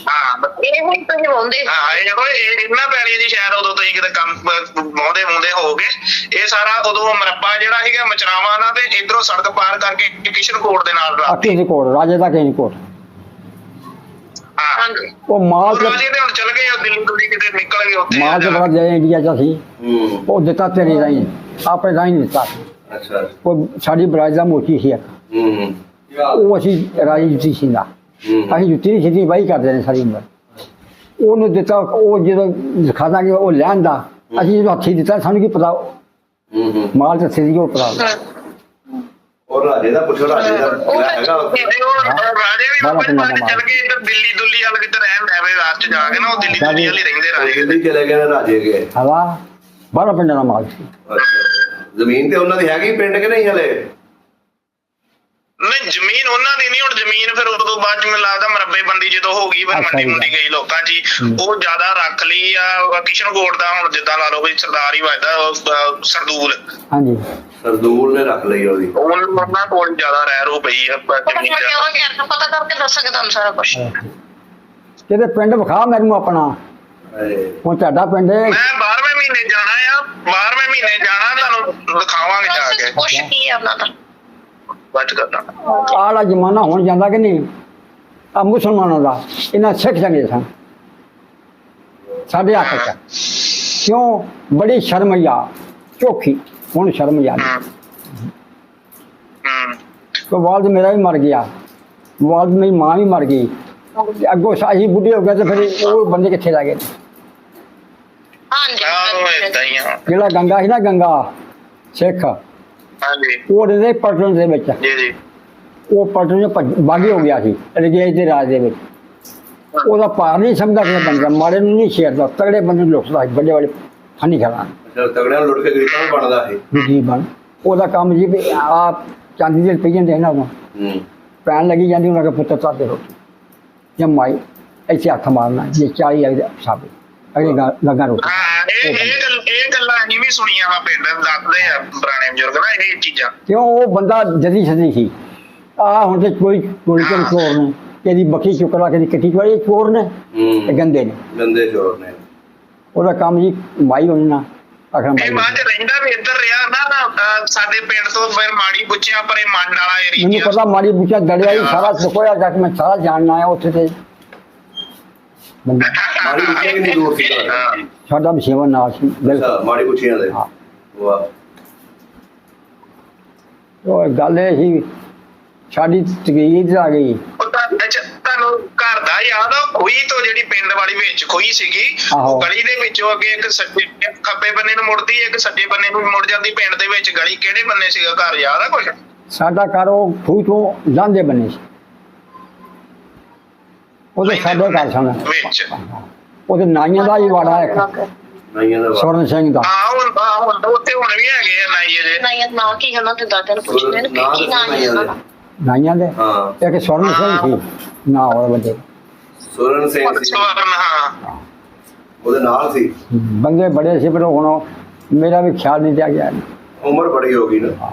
D: ਹਾਂ
C: ਇਹ ਹੁਣ ਤੁਸੀਂ ਹੁੰਦੇ
D: ਹਾਂ, ਇਹਨਾਂ ਪੈਲੀਆਂ ਦੀ ਸ਼ਾਇਦ ਉਦੋਂ ਤੁਸੀਂ ਕਿਤੇ ਕੰਮ ਮੋਹਦੇ ਹੋਗੇ। ਇਹ ਸਾਰਾ ਉਦੋਂ ਮਰੱਬਾ ਜਿਹੜਾ ਸੀਗਾ ਮਚਰਾਵਾਂ ਦਾ, ਤੇ ਇੱਧਰੋਂ ਸੜਕ ਪਾਰ ਕਰਕੇ ਕਿਸ਼ਨਕੋਟ ਦੇ ਨਾਲ
B: ਆ ਕਿਸੇ ਕੋਟ ਰਾਜੇ ਦਾ ਕਿਸੇ ਕੋਟ,
D: ਹਾਂ।
C: ਹਾਂਜੀ
B: ਉਹ ਮਾਲ ਤੇ
D: ਰਾਜੇ ਤੇ ਹੁਣ ਚੱਲ ਗਏ, ਉਹ ਦਿੱਲੀ ਦੁੱਲੀ ਕਿਤੇ ਨਿਕਲ ਗਏ ਉੱਥੇ।
B: ਮਾਲ ਤੇ ਬੜਾ ਜੈ ਇੰਡੀਆ ਚ ਸੀ,
A: ਹੂੰ।
B: ਉਹ ਦਿੱਤਾ ਤੇਰੀ ਰਾਹੀਂ, ਆਪਣੇ ਰਾਹੀਂ ਨਹੀਂ ਦਿੱਤਾ।
A: ਅੱਛਾ।
B: ਉਹ ਸਾਡੀ ਬਰਾਜ ਦਾ ਮੋਚੀ ਸੀ ਇੱਕ,
A: ਹੂੰ।
B: ਉਹ ਅਸੀਂ ਰਾਜੀ ਜੁੱਤੀ ਸੀ ਨਾ, ਅਸੀਂ ਜੁੱਤੀ ਨਹੀਂ ਸਿੱਧੀ ਵਾਹੀ ਕਰਦੇ ਨੇ ਸਾਰੀ ਉਮਰ। ਉਹਨੂੰ ਦਿੱਤਾ, ਉਹ ਜਦੋਂ ਖਾਦਾਂਗੇ ਉਹ ਲੈਣ ਦਾ, ਅਸੀਂ ਜਦੋਂ ਹੱਥੀ ਦਿੱਤਾ ਸਾਨੂੰ ਕੀ ਪਤਾ
A: ਹੂੰ।
B: ਮਾਲ ਤੇ ਸਿੱਧੀ ਉਹ ਪਤਾ।
A: ਔਰ ਰਾਜੇ ਦਾ ਪੁੱਛੋ, ਰਾਜੇ ਦਾ ਹੈਗਾ ਉੱਥੇ?
D: ਤੇ ਉਹ ਰਾਜੇ ਵੀ ਬਾਬਾ ਜੀ ਬਾਅਦ ਚ ਚੱਲ ਗਏ ਇੱਧਰ ਦਿੱਲੀ ਦੁੱਲੀ ਵਾਲ ਕਿੱਧਰ ਰਹਿਣ ਲੱਗੇ ਰਾਤ ਚ ਜਾ ਕੇ ਨਾ, ਉਹ ਦਿੱਲੀ ਦੁੱਲੀ ਵਾਲ ਹੀ ਰਹਿੰਦੇ ਰਾਜੇ।
A: ਦਿੱਲੀ ਚਲੇ ਗਏ ਨੇ, ਰਾਜੇ ਗਏ।
B: ਹਵਾ 12 ਪਿੰਡਾਂ ਦਾ ਮਾਲ ਸੀ।
A: ਅੱਛਾ। ਜ਼ਮੀਨ ਤੇ ਉਹਨਾਂ ਦੀ ਹੈਗੀ ਪਿੰਡ ਕਿ ਨਹੀਂ ਹਲੇ?
D: ਨਹੀਂ ਜ਼ਮੀਨ ਉਹਨਾਂ ਦੀ ਨਹੀਂ, ਹੁਣ ਜ਼ਮੀਨ ਫਿਰ ਉਦੋਂ ਬਾਅਦ ਚ ਮੈਨੂੰ ਲੱਗਦਾ ਮਰੱਬੇ ਬੰਦੀ ਜਦੋਂ ਹੋ ਗਈ, ਫਿਰ
B: ਅੱਛਾ
D: ਮੰਡੀ
B: ਜੀ।
D: ਮੁੰਡੀ ਗਈ ਲੋਕਾਂ 'ਚ ਹੀ, ਉਹ ਜ਼ਿਆਦਾ ਰੱਖ ਲਈ ਆ। ਕਿਸ਼ਨਕੋਟ ਦਾ ਹੁਣ ਜਿੱਦਾਂ ਲਾ ਲਓ ਵੀ ਸਰਦਾਰ ਹੀ ਵੱਜਦਾ, ਸਰਦੂਲ
B: ਹਾਂਜੀ
A: ਸਰਦੂਲ ਨੇ ਰੱਖ ਲਈ ਉਹਦੀ।
D: ਉਹਨਾਂ ਕੋਲ ਜ਼ਿਆਦਾ ਰਹਿ ਰੂ ਪਈ ਆ ਜ਼ਮੀਨ ਜ਼ਿਆਦਾ।
C: ਪਤਾ ਕਰਕੇ ਦੱਸਾਂਗੇ ਤੁਹਾਨੂੰ ਸਾਰਾ ਕੁਝ।
B: ਕਿਤੇ ਪਿੰਡ ਵਿਖਾ ਮੈਨੂੰ ਆਪਣਾ, ਹੁਣ ਤੁਹਾਡਾ ਪਿੰਡ ਹੈ।
D: ਮੈਂ 12ਵੇਂ ਮਹੀਨੇ ਜਾਣਾ ਆ, 12ਵੇਂ ਮਹੀਨੇ ਜਾਣਾ, ਤੁਹਾਨੂੰ ਦਿਖਾਵਾਂਗੇ ਜਾ ਕੇ।
C: ਕੁਛ ਕੀ ਹੈ ਉਹਨਾਂ ਦਾ
D: ਬਾਤ ਕਰਦਾ।
B: ਆਲਾ ਜ਼ਮਾਨਾ ਹੁਣ ਜਾਂਦਾ ਕਿ ਨਹੀਂ, ਆ ਮੁਸਲਮਾਨਾਂ ਦਾ, ਇਹਨਾਂ ਸਿੱਖ ਚੰਗੇ ਸਨ ਸਾਡੇ ਹੱਕ ਚ, ਕਿਉਂ ਬੜੀ ਸ਼ਰਮ ਆ ਚੋਖੀ, ਹੁਣ ਸ਼ਰਮ ਆ तो वालद मेरा भी मर गया, वालद मेरी माँ भी मर गई, अगो अं बुढ़े हो गए तो फिर वो बंदे कितने रह गए। ਜਿਹੜਾ ਗੰਗਾ ਸੀ ਨਾ, ਗੰਗਾ ਸਿੱਖ, ਉਹ ਰਹਿੰਦੇ ਪਟਨ ਦੇ ਵਿੱਚ, ਉਹ ਪਟਨ ਬਾਗੀ ਹੋ ਗਿਆ ਸੀ ਰਜੇਸ਼ ਦੇ ਰਾਜ ਦੇ ਵਿੱਚ। ਉਹਦਾ ਭਾਰ ਨਹੀਂ ਸਮਝਦਾ ਕਿ ਬੰਦਾ ਮਾੜੇ ਨੂੰ ਨਹੀਂ ਛੇੜਦਾ, ਤਗੜੇ ਬੰਦੇ ਨੂੰ ਲੁੱਟਦਾ, ਵੱਡੇ ਵੱਡੇ ਫਨੀ ਖੜਾ
A: ਤਗੜਿਆਂ ਨੂੰ ਲੁੱਟ ਕੇ ਗਰੀਬਾਂ ਨੂੰ ਬਣਦਾ ਸੀ
B: ਜੀ ਬਣ। ਉਹਦਾ ਕੰਮ ਜੀ ਵੀ ਆਪ ਚਾਂਦੀ ਦੇ ਪਈ ਜਾਂਦੇ ਇਹਨਾਂ ਨੂੰ ਪੈਣ ਲੱਗੀ ਜਾਂਦੀ, ਉਹਨਾਂ ਕੇ ਪੁੱਤਰ ਚਾਹਤੇ ਰੋਟੀ ਜਾਂ ਮਾਈ ऐसे हथ मारना, ये 40 साबित अगले लगा रोटी।
D: ਇਹ ਗੱਲਾਂ ਅਸੀਂ ਵੀ ਸੁਣੀਆਂ ਵਾ, ਪਿੰਡ ਦੱਸਦੇ ਆ ਪੁਰਾਣੇ ਬਜ਼ੁਰਗ ਨਾ ਇਹ ਚੀਜ਼ਾਂ।
B: क्यों वो बंदा जदी सदी सी आ हुण ते कोई कोई चोर ने, कदी बकरी चुकला, कदी कटी चुकला, ये चोर ने ते गंदे ने,
A: गंदे चोर ने।
B: ਉਹਦਾ ਕੰਮ ਜੀ ਮਾਈ ਹੋਣੀ ਨਾ ਆਖਣਾ
D: ਇਹ ਬਾਅਦ ਚ ਰਹਿੰਦਾ ਵੀ ਇੱਧਰ ਰਿਹਾ ਨਾ ਸਾਡੇ ਪਿੰਡ ਤੋਂ, ਫਿਰ ਮਾੜੀ ਬੁੱਚਿਆਂ ਪਰੇ ਮੰਡ ਵਾਲਾ ਏਰੀਆ।
B: ਮੈਨੂੰ ਪਤਾ ਮਾੜੀ ਬੁੱਚਾ ਦੜਿਆ ਹੀ ਸਾਰਾ ਸੁਕੋਇਆ ਜਾ ਕੇ ਮੈਂ ਸਾਰਾ ਜਾਣਨਾ ਹੈ ਉੱਥੇ ਤੇ
A: ਮਾੜੀ ਪੁੱਛੀਆਂ ਕਿੰਨੀ ਦੂਰ ਸੀ ਤੁਹਾਡਾ?
B: ਸਾਡਾ ਮਸ਼ੀਵਾ ਨਾਲ ਸੀ ਬਿਲਕੁਲ।
A: ਅੱਛਾ, ਮਾੜੀ ਪੁੱਛੀਆਂ ਦੇ।
B: ਹਾਂ।
A: ਵਾਹ।
B: ਉਹ ਗੱਲ ਇਹ ਸੀ ਸਾਡੀ ਤਕਰੀਰ ਆ ਗਈ।
D: ਤੁਹਾਨੂੰ ਘਰ ਦਾ ਯਾਦ ਆ ਖੂਹੀ ਤੋਂ, ਜਿਹੜੀ ਪਿੰਡ ਵਾਲੀ ਵਿੱਚ ਖੂਹੀ ਸੀਗੀ,
B: ਆਹੋ।
D: ਉਹ ਗਲੀ ਦੇ ਵਿੱਚੋਂ ਅੱਗੇ ਇੱਕ ਸੱਜੇ ਖੱਬੇ ਬੰਨੇ ਨੂੰ ਮੁੜਦੀ, ਇੱਕ ਸੱਜੇ ਬੰਨੇ ਨੂੰ ਮੁੜ ਜਾਂਦੀ। ਪਿੰਡ ਦੇ ਵਿੱਚ ਗਲੀ ਕਿਹੜੇ ਬੰਨੇ ਸੀਗਾ ਘਰ, ਯਾਦ ਆ ਕੁਛ?
B: ਸਾਡਾ ਘਰ ਉਹ ਖੂਹ ਤੋਂ ਲਾਂਦੇ ਬਣੇ ਸੀ, ਉਹਦੇ ਸਾਡੇ ਘਰ ਸਨ
D: ਵਿੱਚ।
B: ਉਹਦੇ ਨਾਈਆਂ ਦਾ ਹੀ ਵਾੜਾ ਇੱਕ
A: ਨਾਈਆਂ ਦਾ ਵਾਹ।
B: ਸਵਰਨ ਸਿੰਘ ਦਾ।
D: ਹੁਣ ਉੱਥੇ ਹੁਣ ਵੀ ਹੈਗੇ ਆ ਨਾਈ ਅਜੇ।
C: ਨਹੀਂ ਨਾ ਕੀ ਉਹਨਾਂ ਦੇ ਦਾਦੇ ਨੂੰ ਪੁੱਛਦੇ ਨੇ ਕਿ ਕੀ ਨਾਂ ਹੈ ਉਹਨਾਂ ਦਾ।
B: ਨਾਈਆਂ ਦੇ
A: ਹਾਂ।
B: ਇੱਕ ਸਵਰਨ ਸਿੰਘ ਸੀ ਨਾ, ਉਹ ਵੱਡੇ
A: ਸੁਰਨ ਸਿੰਘ ਸੀ,
D: ਸਵਰਨ, ਹਾਂ।
A: ਉਹਦੇ ਨਾਲ ਸੀ।
B: ਬੰਦੇ ਬੜੇ ਸੀ, ਪਰ ਹੁਣ ਮੇਰਾ ਵੀ ਖਿਆਲ ਨਹੀਂ ਦਿਆ ਗਿਆ।
A: ਉਮਰ ਬੜੀ ਹੋ ਗਈ ਨਾ।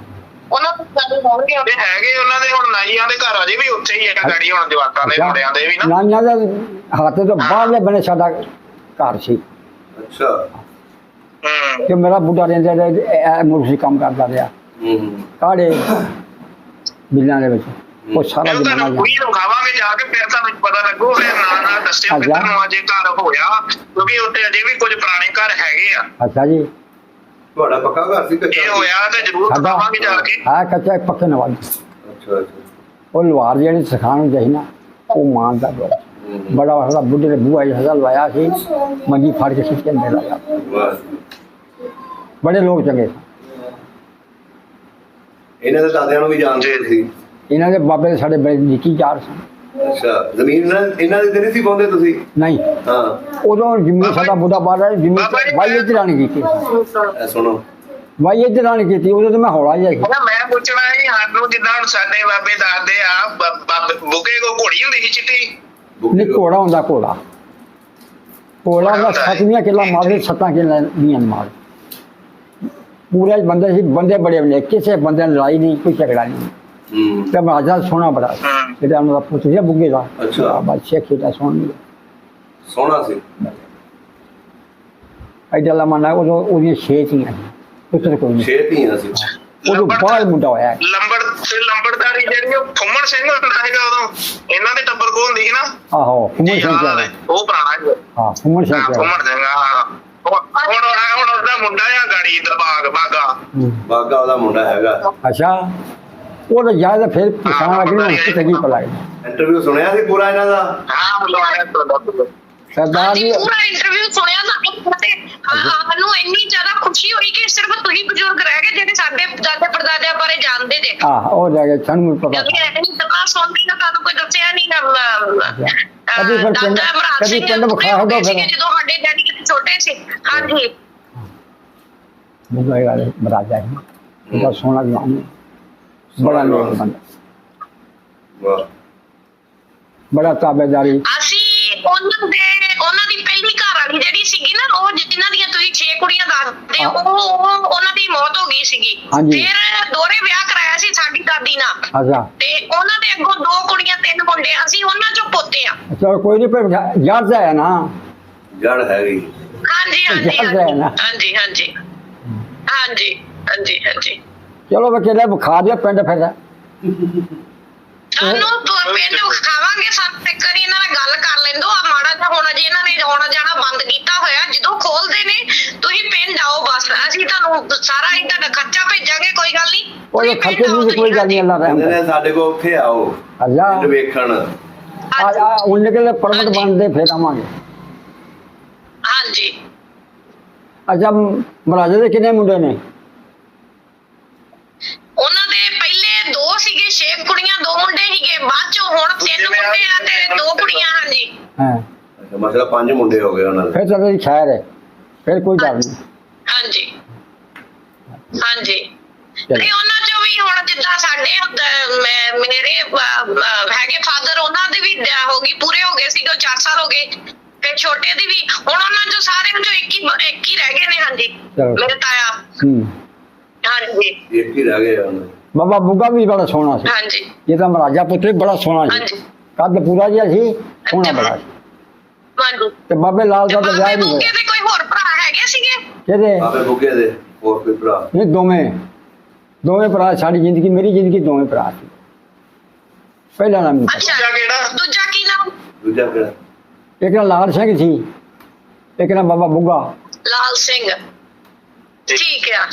C: ਉਹਨਾਂ ਨੂੰ ਗੱਲ ਹੋਣਗੇ
D: ਤੇ ਹੈਗੇ ਉਹਨਾਂ ਦੇ ਹੁਣ ਨਾਈਆਂ ਦੇ ਘਰ ਅਜੇ ਵੀ ਉੱਥੇ ਹੀ ਹੈ ਗਾੜੀ, ਹੁਣ ਜਵਾਕਾਂ ਦੇ ਮੁੰਡਿਆਂ ਦੇ ਵੀ ਨਾ।
B: ਨਾਈਆਂ ਦੇ ਹੱਥ ਤੋਂ ਬਾਹਰਲੇ ਬਣੇ ਸਾਡਾ ਘਰ ਸੀ,
A: ਅੱਛਾ।
B: ਕਿ ਮੇਰਾ ਬੁੱਢਾ ਰਹਿੰਦਾ ਮੁਰਸੀ ਕੰਮ ਕਰਦਾ ਰਿਹਾ ਕਾੜੇ ਬਿੱਲਾਂ ਦੇ ਵਿੱਚ ਉਹ ਸਾਰਾ
D: ਤੁਹਾਨੂੰ
B: ਜ਼ਮਾਨਾ
D: ਕੁੜੀ ਨੂੰ ਖਾਵਾਂਗੇ ਜਾ ਕੇ ਫਿਰ ਤੁਹਾਨੂੰ ਪਤਾ ਲੱਗੂ ਫਿਰ ਨਾ ਦੱਸਿਓ
B: ਅੱਛਾ।
D: ਕਿੱਧਰ ਨੂੰ ਅਜੇ ਘਰ ਹੋਇਆ ਕਿਉਂਕਿ ਉੱਥੇ ਅਜੇ ਵੀ ਕੁਝ ਪੁਰਾਣੇ ਘਰ ਹੈਗੇ ਆ
B: ਅੱਛਾ ਜੀ
A: ਤੁਹਾਡਾ ਪੱਕਾ ਘਰ ਸੀ ਕੱਚਾ?
D: ਇਹ ਹੋਇਆ ਤੇ ਜ਼ਰੂਰ
B: ਸਾਡਾ
D: ਖਾਵਾਂਗੇ ਜਾ ਕੇ
B: ਹੈ ਕੱਚਾ ਇੱਕ ਪੱਕੇ ਨਵਾਜ਼
A: ਅੱਛਾ ਅੱਛਾ।
B: ਉਹ ਲੁਹਾਰ ਜਿਹੜੀ ਸਿਖਾਉਣ ਨੂੰ ਚਾਹੀ ਨਾ ਉਹ ਮਾਨਦਾ ਬੜਾ ਸਾਡਾ ਬੁੱਢੇ ਨੇ ਬੂਹਾ ਜਿਹਾ ਲਵਾਇਆ ਸੀ ਮੰਜੀ ਫੜ ਕੇ ਸਿੱਟ ਕੇ ਅੰਦਰ ਲਾਇਆ
A: ਵਾਹ।
B: ਬੜੇ ਲੋਕ ਚੰਗੇ ਸਨ।
A: ਇਹਨਾਂ ਦੇ ਦਾਦਿਆਂ ਨੂੰ ਵੀ ਜਾਣਦੇ ਸੀ?
B: ਇਹਨਾਂ ਦੇ ਬਾਬੇ ਦੇ ਸਾਡੇ ਬੜੇ ਨਿੱਕੀ ਚਾਰ ਸਨ।
A: ਅੱਛਾ। ਜ਼ਮੀਨ ਇਹਨਾਂ ਦੇ ਤੇ ਨਹੀਂ ਸੀ ਪਾਉਂਦੇ ਤੁਸੀਂ?
B: ਨਹੀਂ
A: ਹਾਂ।
B: ਉਦੋਂ ਜਿੰਮੀ ਸਾਡਾ ਬੁੱਢਾ ਬਾਹਰ ਜਿੰਮੀ ਬਾਈ ਇੱਧਰ ਆਣੀ ਕੀਤੀ
A: ਇਹ ਸੁਣੋ
B: ਬਾਈ ਇੱਧਰ ਆਣੀ ਕੀਤੀ ਉਦੋਂ ਤਾਂ ਮੈਂ ਹੌਲਾ ਜਿਹਾ ਸੀ।
D: ਮੈਂ ਪੁੱਛਣਾ ਹੈ ਸਾਨੂੰ ਜਿੱਦਾਂ ਹੁਣ ਸਾਡੇ ਬਾਬੇ ਦੱਸਦੇ ਆ ਬੁੱਗੇ ਕੋ ਘੋੜੀ ਹੁੰਦੀ ਸੀ ਚਿੱਟੀ
B: ਨਹੀਂ ਘੋੜਾ ਹੁੰਦਾ ਘੋੜਾ ਘੋੜਾ ਦਾ 7ਵੀਂ ਕਿੱਲਾ ਮਾਰੇ 7 ਕਿੱਲਾ ਦੀਆਂ ਮਾਰ ਪੂਰੇ ਬੰਦੇ ਸੀ ਬੰਦੇ ਬੜੇ ਬਣੇ ਕਿਸੇ ਬੰਦੇ ਨਾਲ ਲੜਾਈ ਨਹੀਂ ਕੋਈ ਝਗੜਾ ਨਹੀਂ ਤੇ ਮਹਾਰਾਜਾ ਸੋਹਣਾ ਬੜਾ ਜਿਹੜਾ ਉਹਨਾਂ ਦਾ ਪੁੱਤ ਸੀ ਬੁੱਗੇ ਦਾ
A: ਅੱਛਾ।
B: ਬਾਦਸ਼ਾਹ ਖੇਡਾ ਸੋਹਣੀ
A: ਸੋਹਣਾ ਸੀ।
B: ਐਡਾ ਲਮਾਨਾ ਉਦੋਂ ਉਹਦੀਆਂ 6 ਧੀਆਂ ਪੁੱਤਰ ਕੋਈ ਨਹੀਂ
A: 6 ਧੀਆਂ ਸੀ।
B: ਉਦੋਂ ਬਾਹਰ ਮੁੰਡਾ ਹੋਇਆ
D: ਲੰਬੜਦਾਰੀ ਜਿਹੜੀ ਉਹ ਫੁੰਮਣ ਸਿੰਘ ਹੁੰਦਾ ਹੈਗਾ ਉਦੋਂ ਇਹਨਾਂ ਦੇ ਟੱਬਰ ਕੋਲ ਹੁੰਦੀ ਸੀ ਨਾ
B: ਆਹੋ ਫੁੰਮਣ ਸਿੰਘ
D: ਯਾਦ ਆ ਉਹ ਪੁਰਾਣਾ ਹੀ
B: ਹਾਂ ਫੁੰਮਣ ਸਿੰਘ
D: ਫੁੰਮਣ ਸਿੰਘ ਹੁਣ ਉਹਦਾ ਮੁੰਡਾ ਆ ਗਾੜੀ ਦਰਬਾਗ ਬਾਗਾ
A: ਬਾਗਾ ਉਹਦਾ ਮੁੰਡਾ ਹੈਗਾ।
B: ਅੱਛਾ ਉਹ ਤਾਂ ਜ਼ਿਆਦਾ ਫਿਰ ਪਛਾਣ ਲੱਗ ਗਈ ਉਸ ਤੇ ਕੀ ਪਤਾ
A: ਇੰਟਰਵਿਊ ਸੁਣਿਆ ਸੀ ਪੂਰਾ ਇਹਨਾਂ ਦਾ?
B: ਸਰਦਾਰ ਜੀ
C: ਪੂਰਾ ਇੰਟਰਵਿਊ ਸੁਣਿਆ ਤਾਂ ਤੇ ਸਾਨੂੰ ਇੰਨੀ ਜ਼ਿਆਦਾ ਖੁਸ਼ੀ ਹੋਈ ਕਿ ਸਿਰਫ ਤੁਸੀਂ ਬਜ਼ੁਰਗ ਰਹਿ ਗਏ ਜਿਹੜੇ ਸਾਡੇ ਦਾਦੇ ਪੜਦਾਦਿਆਂ ਬਾਰੇ ਜਾਣਦੇ ਜੇ।
B: ਉਹ ਜਾ ਕੇ ਸਾਨੂੰ ਪਤਾ
C: ਕਿਉਂਕਿ ਇੰਨੀ ਤਕਾ ਸੁਣਦੀ ਨਾ ਤੁਹਾਨੂੰ ਕੋਈ ਦੱਸਿਆ ਨਹੀਂ
B: ਕਦੀ ਫਿਰ ਪਿੰਡ ਕਦੀ ਪਿੰਡ ਵਿਖਾ ਹੋਗਾ ਫਿਰ
C: ਜਦੋਂ ਸਾਡੇ ਡੈਡੀ ਕਿਤੇ ਛੋਟੇ ਸੀ। ਹਾਂਜੀ
B: ਮੁੰਡਾ ਵਾਲੇ ਮਹਾਰਾਜਾ ਹੈ ਉਹਦਾ ਸੋਹਣਾ ਜਵਾਨ ਬੜਾ ਲੋਕ ਬੰਦਾ
A: ਵਾਹ।
B: ਬੜਾ ਤਾਬੇਦਾਰੀ
C: ਅਸੀਂ ਉਹਨਾਂ ਦੀ ਪਹਿਲੀ ਘਰ ਵਾਲੀ ਜਿਹੜੀ ਸੀਗੀ ਨਾ ਉਹ ਜਿਨ੍ਹਾਂ ਦੀਆਂ ਤੁਸੀਂ 6 ਕੁੜੀਆਂ ਦੱਸਦੇ ਹੋ ਉਹ ਉਹਨਾਂ ਦੀ ਮੌਤ ਹੋ ਗਈ ਸੀਗੀ।
B: ਹਾਂਜੀ।
C: ਫਿਰ ਦੋਹਰੇ ਵਿਆਹ ਕਰਾਇਆ ਸੀ ਸਾਡੀ ਦਾਦੀ ਨਾਲ
B: ਅੱਛਾ
C: ਤੇ ਉਹਨਾਂ ਦੇ ਅੱਗੋਂ 2 ਕੁੜੀਆਂ 3 ਮੁੰਡੇ ਅਸੀਂ ਉਹਨਾਂ ਚੋਂ ਪੋਤੇ ਆ।
B: ਚਲੋ ਕੋਈ ਨਹੀਂ ਪਰ ਯਾਦ ਹੈ ਨਾ
A: ਜੜ ਹੈਗੀ।
C: ਹਾਂਜੀ ਹਾਂਜੀ
B: ਯਾਦ ਹੈ ਨਾ
C: ਹਾਂਜੀ ਹਾਂਜੀ ਹਾਂਜੀ ਹਾਂਜੀ ਹਾਂਜੀ
B: ਚਲੋ ਵਕੀਲਾ ਵਿਖਾ ਦਿਓ ਪਿੰਡ ਫਿਰ
C: ਸਾਨੂੰ ਪਿੰਡ ਖਾਵਾਂਗੇ ਸਾਨੂੰ ਇੱਕ ਵਾਰੀ ਇਹਨਾਂ ਨਾਲ ਗੱਲ ਕਰ ਲੈਂਦੋ ਆ ਮਾੜਾ ਜਿਹਾ ਹੁਣ ਜੇ ਇਹਨਾਂ ਨੇ ਆਉਣਾ ਜਾਣਾ ਬੰਦ ਕੀਤਾ ਹੋਇਆ ਜਦੋਂ ਖੋਲਦੇ ਨੇ ਤੁਸੀਂ ਪਿੰਡ ਆਓ ਬਸ ਅਸੀਂ ਤੁਹਾਨੂੰ ਸਾਰਾ ਹੀ ਤੁਹਾਡਾ ਖਰਚਾ ਭੇਜਾਂਗੇ ਕੋਈ ਗੱਲ ਨਹੀਂ।
B: ਕੋਈ ਖਰਚੇ ਦੀ ਕੋਈ ਗੱਲ ਨਹੀਂ ਅੱਲਾ ਰਹਿਮ
A: ਕਹਿੰਦੇ ਨੇ ਸਾਡੇ ਕੋਲ ਉੱਥੇ ਆਓ
B: ਅੱਲਾ
A: ਪਿੰਡ ਵੇਖਣ।
B: ਆ ਉਹਨੇ ਕਿਹੜੇ ਪਰਮਿਟ ਬਣਦੇ ਫਿਰ ਆਵਾਂਗੇ।
C: ਹਾਂਜੀ
B: ਅੱਛਾ ਮਹਾਰਾਜਾ ਦੇ ਕਿੰਨੇ ਮੁੰਡੇ ਨੇ?
C: ਉਹਨਾਂ ਦੇ ਪਹਿਲੇ 2 ਸੀਗੇ 6 ਕੁੜੀਆਂ 2 ਮੁੰਡੇ ਸੀਗੇ ਬਾਅਦ ਚੋਂ ਹੁਣ 3 ਮੁੰਡੇ ਆ ਤੇ 2 ਕੁੜੀਆਂ। ਹਾਂਜੀ
B: ਹਾਂ
A: ਅੱਛਾ ਮਸਲਾ 5 ਮੁੰਡੇ ਹੋ ਗਏ ਉਹਨਾਂ ਦੇ।
B: ਫਿਰ ਤਾਂ ਮੇਰੀ ਖੈਰ ਹੈ ਫਿਰ ਕੋਈ ਡਰ ਨਹੀਂ।
C: ਹਾਂਜੀ ਹਾਂਜੀ ਤੇ ਉਹਨਾਂ ਚੋਂ ਵੀ ਹੁਣ ਜਿੱਦਾਂ ਸਾਡੇ ਮੇਰੇ ਹੈਗੇ ਫਾਦਰ ਉਹਨਾਂ ਦੇ ਵੀ ਹੋ ਗਈ ਪੂਰੇ ਹੋ ਗਏ ਸੀਗੇ 4 ਸਾਲ ਹੋ ਗਏ ਤੇ ਛੋਟੇ ਦੀ ਵੀ ਹੁਣ ਉਹਨਾਂ ਚੋਂ ਸਾਰਿਆਂ ਚੋਂ ਇੱਕ ਹੀ ਰਹਿ ਗਏ ਨੇ। ਹਾਂਜੀ ਮੇਰੇ ਤਾਇਆ। ਹਾਂਜੀ
A: ਇੱਕ ਹੀ ਰਹਿ ਗਏ ਉਹਨਾਂ ਦੇ।
B: ਬਾਬਾ ਬੁੱਗਾ ਵੀ ਬੜਾ ਸੋਹਣਾ ਸੀ।
C: ਹਾਂਜੀ
B: ਇਹ ਤਾਂ ਮਹਾਰਾਜਾ ਪੁੱਤਰ ਬੜਾ ਸੋਹਣਾ ਸੀ
C: ਹਾਂਜੀ
B: ਕੱਦ ਪੂਰਾ ਜਿਹਾ ਸੀ ਸੋਹਣਾ ਬੜਾ ਸੀ
C: ਹਾਂਜੀ
B: ਤੇ ਬਾਬੇ ਲਾਲ ਦਾ ਤਾਂ ਵਿਆਹ ਨਹੀਂ ਹੋਇਆ।
C: ਤੇ ਕੋਈ ਹੋਰ ਭਰਾ ਹੈਗੇ ਸੀਗੇ?
B: ਕਿਹਦੇ?
A: ਬਾਬੇ ਬੁੱਗੇ ਦੇ ਹੋਰ ਕੋਈ ਭਰਾ?
B: ਇਹ ਦੋਵੇਂ ਭਰਾ ਸਾਡੀ ਜ਼ਿੰਦਗੀ ਮੇਰੀ ਜ਼ਿੰਦਗੀ ਦੋਵੇਂ ਭਰਾ ਸੀ। ਪਹਿਲਾ ਨਾਮ
C: ਅੱਛਾ
D: ਕਿਹੜਾ?
C: ਦੂਜਾ ਕੀ ਨਾਮ?
A: ਦੂਜਾ ਕਿਹੜਾ?
B: ਇੱਕ ਨਾ ਲਾਲ ਸਿੰਘ ਸੀ ਇੱਕ ਨਾ ਬਾਬਾ ਬੁੱਗਾ।
C: ਲਾਲ ਸਿੰਘ ਠੀਕ ਆ।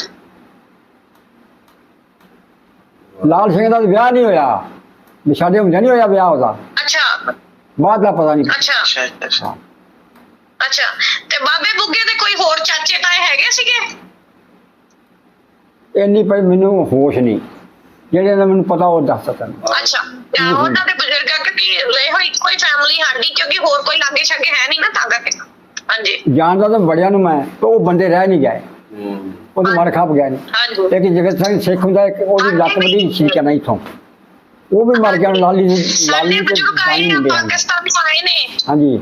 B: ਲਾਲ ਸਿੰਘ ਦਾ ਵਿਆਹ ਨਹੀਂ ਹੋਇਆ ਵੀ ਸਾਡੇ ਹੁੰਦੇ ਨਹੀਂ ਹੋਇਆ ਵਿਆਹ ਉਹਦਾ
C: ਅੱਛਾ
B: ਬਾਅਦ ਦਾ ਪਤਾ ਨਹੀਂ।
C: ਅੱਛਾ ਅੱਛਾ ਤੇ ਬਾਬੇ ਬੁੱਗੇ ਦੇ ਕੋਈ ਹੋਰ ਚਾਚੇ ਤਾਏ ਹੈਗੇ ਸੀਗੇ?
B: ਇੰਨੀ ਪਰ ਮੈਨੂੰ ਹੋਸ਼ ਨਹੀਂ ਜਿਹੜੇ ਦਾ ਮੈਨੂੰ ਪਤਾ ਉਹ ਦੱਸ ਸਕਣ।
C: ਅੱਛਾ ਤੇ ਉਹਨਾਂ ਦੇ ਬਜ਼ੁਰਗਾਂ ਕਿ ਲੈ ਹੋਈ ਕੋਈ ਫੈਮਿਲੀ ਸਾਡੀ ਕਿਉਂਕਿ ਹੋਰ ਕੋਈ ਲਾਗੇ ਛਾਗੇ ਹੈ ਨਹੀਂ ਨਾ ਤਾਂ ਕਰਕੇ। ਹਾਂਜੀ
B: ਜਾਣਦਾ ਤਾਂ ਬੜਿਆਂ ਨੂੰ ਮੈਂ ਤੇ ਉਹ ਬੰਦੇ ਰਹਿ ਨਹੀਂ ਗਏ ਉਹਦੀ ਮਰ ਖੱਪ ਗਿਆ ਨਹੀਂ।
C: ਹਾਂਜੀ
B: ਇੱਕ ਜਗਤ ਸਿੰਘ ਸਿੱਖ ਹੁੰਦਾ ਇੱਕ ਉਹਦੀ ਲੱਤ ਵੱਡੀ ਸੀ ਕਹਿੰਦਾ ਇੱਥੋਂ ਉਹ ਵੀ ਮਰ ਗਿਆ ਲਾਲੀ
C: ਸਾਡੇ
B: ਤੇ
C: ਬਜ਼ੁਰਗ ਆਏ
B: ਗਾਲੀ
C: ਆ
B: ਹੁੰਦੇ ਹਨ।
C: ਪਾਕਿਸਤਾਨ ਤੋਂ ਆਏ ਨੇ
B: ਹਾਂਜੀ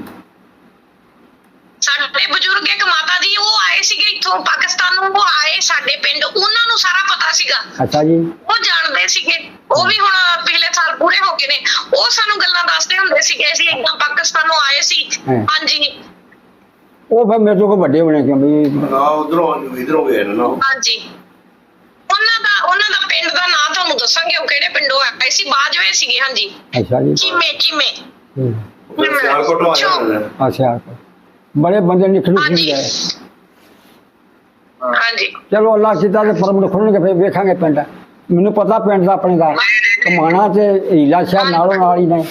C: ਸਾਡੇ ਬਜ਼ੁਰਗ ਇੱਕ ਮਾਤਾ ਜੀ ਉਹ ਆਏ ਸੀਗੇ ਇੱਥੋਂ ਪਾਕਿਸਤਾਨ ਨੂੰ ਉਹ ਆਏ ਸਾਡੇ ਪਿੰਡ ਉਹਨਾਂ ਨੂੰ ਸਾਰਾ ਪਤਾ ਸੀਗਾ।
B: ਅੱਛਾ ਜੀ
C: ਉਹ ਜਾਣਦੇ ਸੀਗੇ ਉਹ ਵੀ ਹੁਣ ਪਿਛਲੇ ਸਾਲ ਪੂਰੇ ਹੋ ਗਏ ਨੇ ਉਹ ਸਾਨੂੰ ਗੱਲਾਂ ਦੱਸਦੇ ਹੁੰਦੇ ਸੀਗੇ ਅਸੀਂ ਇੱਕਦਮ ਪਾਕਿਸਤਾਨੋਂ ਆਏ ਸੀ। ਹਾਂਜੀ
B: ਉਹ ਫਿਰ ਮੇਰੇ ਤੋਂ ਕੋਈ ਵੱਡੇ ਹੋਣੇ ਕਿਉਂ ਵੀ
A: ਆ ਇਧਰੋਂ ਗਏ ਨੇ ਨਾ ਉਹ।
C: ਹਾਂਜੀ ਉਹਨਾਂ ਦਾ ਪਿੰਡ ਦਾ ਨਾਂ ਤੁਹਾਨੂੰ ਦੱਸਾਂਗੇ, ਉਹ ਕਿਹੜੇ ਪਿੰਡੋਂ ਆਏ ਸੀ, ਬਾਜਵੇ ਸੀਗੇ। ਹਾਂਜੀ
B: ਅੱਛਾ ਜੀ
C: ਚੀਮੇ
A: ਫਿਰ ਸਿਆਲਕੋਟ ਤੋਂ ਆ ਜਾਂਦੇ ਨੇ।
B: ਅੱਛਾ ਬੜੇ ਬੰਦੇ ਨਿਕਲੂ ਸੀ
C: ਹਾਂਜੀ
B: ਗਏ।
C: ਹਾਂਜੀ
B: ਚਲੋ ਅੱਲਾਹ ਕੀਤਾ ਤੇ ਪਰਮ ਖੁੱਲਣਗੇ ਫਿਰ ਵੇਖਾਂਗੇ ਪਿੰਡ। ਮੈਨੂੰ ਪਤਾ ਪਿੰਡ ਦਾ ਆਪਣੇ ਦਾ ਕਮਾਣਾ ਤੇ ਹੀਲਾ ਸ਼ਹਿਰ ਨਾਲੋਂ ਨਾਲ ਹੀ ਨੇ।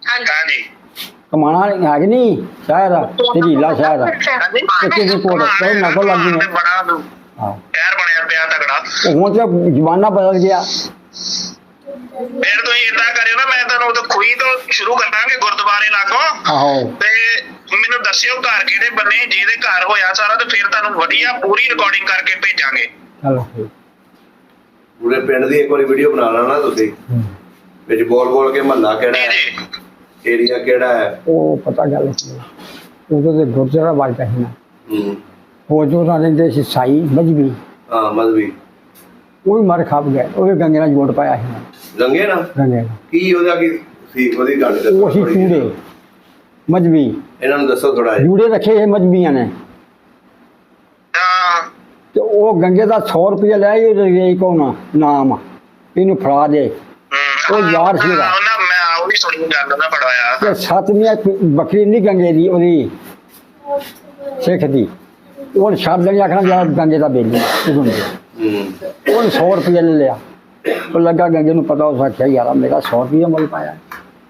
D: ਹਾਂਜੀ
B: ਕਮਾਣਾ ਹੈ ਕਿ ਨਹੀਂ ਸ਼ਹਿਰ ਤੇ ਹੀਲਾ ਸ਼ਹਿਰ ਤੇ ਕਿਸੇ ਕੋਲ ਕੋਈ ਨਕਲ ਲੱਗੀ ਨੇ।
D: ਬੜਾ
B: ਹਾਂ
D: ਸ਼ਹਿਰ ਬਣਿਆ ਪਿਆ ਤਗੜਾ।
B: ਹੁਣ ਤੇ ਜ਼ਮਾਨਾ ਬਦਲ ਗਿਆ।
D: ਫਿਰ ਤੁਸੀਂ ਏਦਾਂ ਕਰਿਓ ਨਾ, ਮੈਂ ਤੁਹਾਨੂੰ ਉਦੋਂ ਖੂਹੀ ਤੋਂ ਸ਼ੁਰੂ ਕਰਾਂਗੇ ਗੁਰਦੁਆਰੇ ਲਾਗੋਂ।
B: ਆਹੋ
D: ਤੇ ਮੈਨੂੰ ਦੱਸਿਓ ਘਰ ਕਿਹੜੇ ਬੰਨੇ, ਜਿਹਦੇ ਘਰ ਹੋਇਆ ਸਾਰਾ, ਤੇ ਫਿਰ ਤੁਹਾਨੂੰ ਵਧੀਆ ਪੂਰੀ ਰਿਕਾਰਡਿੰਗ ਕਰਕੇ ਭੇਜਾਂਗੇ।
B: ਚਲੋ
A: ਪੂਰੇ ਪਿੰਡ ਦੀ ਇੱਕ ਵਾਰੀ ਵੀਡੀਓ ਬਣਾ ਲੈਣਾ ਤੁਸੀਂ, ਵਿੱਚ ਬੋਲ ਕੇ ਮਹੱਲਾ ਕਿਹੜਾ ਹੈ,
D: ਜੀ
A: ਏਰੀਆ ਕਿਹੜਾ ਹੈ।
B: ਉਹ ਪਤਾ ਗੱਲ ਉਦੋਂ ਤੇ ਗੁਰਦੁਆਰਾ ਵੱਜਦਾ ਸੀ ਨਾ। ਉਹ ਜੋ ਰਹਿੰਦੇ ਸੀ ਸਾਈ ਮਜਬੀ,
A: ਹਾਂ ਮਜ਼ਬੀ
B: ਉਹ ਵੀ ਮਰ ਖੱਪ ਗਏ। ਉਹ ਵੀ ਗੰਗੇ ਨਾਲ ਜੋੜ ਪਾਇਆ ਸੀ
A: ਗੰਗੇ ਨਾ
B: ਗੰਗੇ ਨਾਲ।
A: ਕੀ ਉਹਦਾ ਕੀ ਸੀ, ਉਹਦੀ ਗੱਲ ਦੱਸੋ
B: ਉਹ ਸੀ
A: ਥੋੜ੍ਹੀ ਜਿਹੀ।
B: ਚੂੜੇ ਮਜਬੀ
A: ਇਹਨਾਂ ਨੂੰ ਦੱਸੋ ਥੋੜਾ ਜਿਹਾ।
B: ਜੂੜੇ ਰੱਖੇ ਇਹ ਮਜਬੀਆਂ ਨੇ
D: ਹਾਂ
B: ਤੇ ਉਹ ਗੰਗੇ ਦਾ 100 ਰੁਪਇਆ ਲੈ ਆਈ ਉਹਦੇ ਕੋਲ ਨਾਮ ਇਹਨੂੰ ਫੜਾ ਦੇ। ਉਹ ਯਾਰ ਸੀ ਉਹਦਾ।
D: ਉਹਨਾਂ ਮੈਂ ਉਹ ਵੀ ਸੁਣੀ ਗੱਲ ਉਹਦਾ ਬੜਾਇਆ।
B: ਤੇ ਸਤਵੀਂ ਬੱਕਰੀ ਨਹੀਂ ਗੰਗੇ ਦੀ, ਉਹਦੀ ਸਿੱਖ ਦੀ, ਉਹ ਛੱਡ ਦੇਣੀ ਆਖਣਾ ਜਾ ਗੰਗੇ ਦਾ ਬੇਲੀ ਉਹਨੂੰ ਉਹਨੇ 100 ਰੁਪਇਆ ਲੈ ਲਿਆ। ਉਹ ਲੱਗਾ ਗੰਗੇ ਨੂੰ ਪਤਾ, ਉਸ ਆਖਿਆ ਯਾਰ ਮੇਰਾ 100 ਰੁਪਇਆ ਮੁੱਲ ਪਾਇਆ।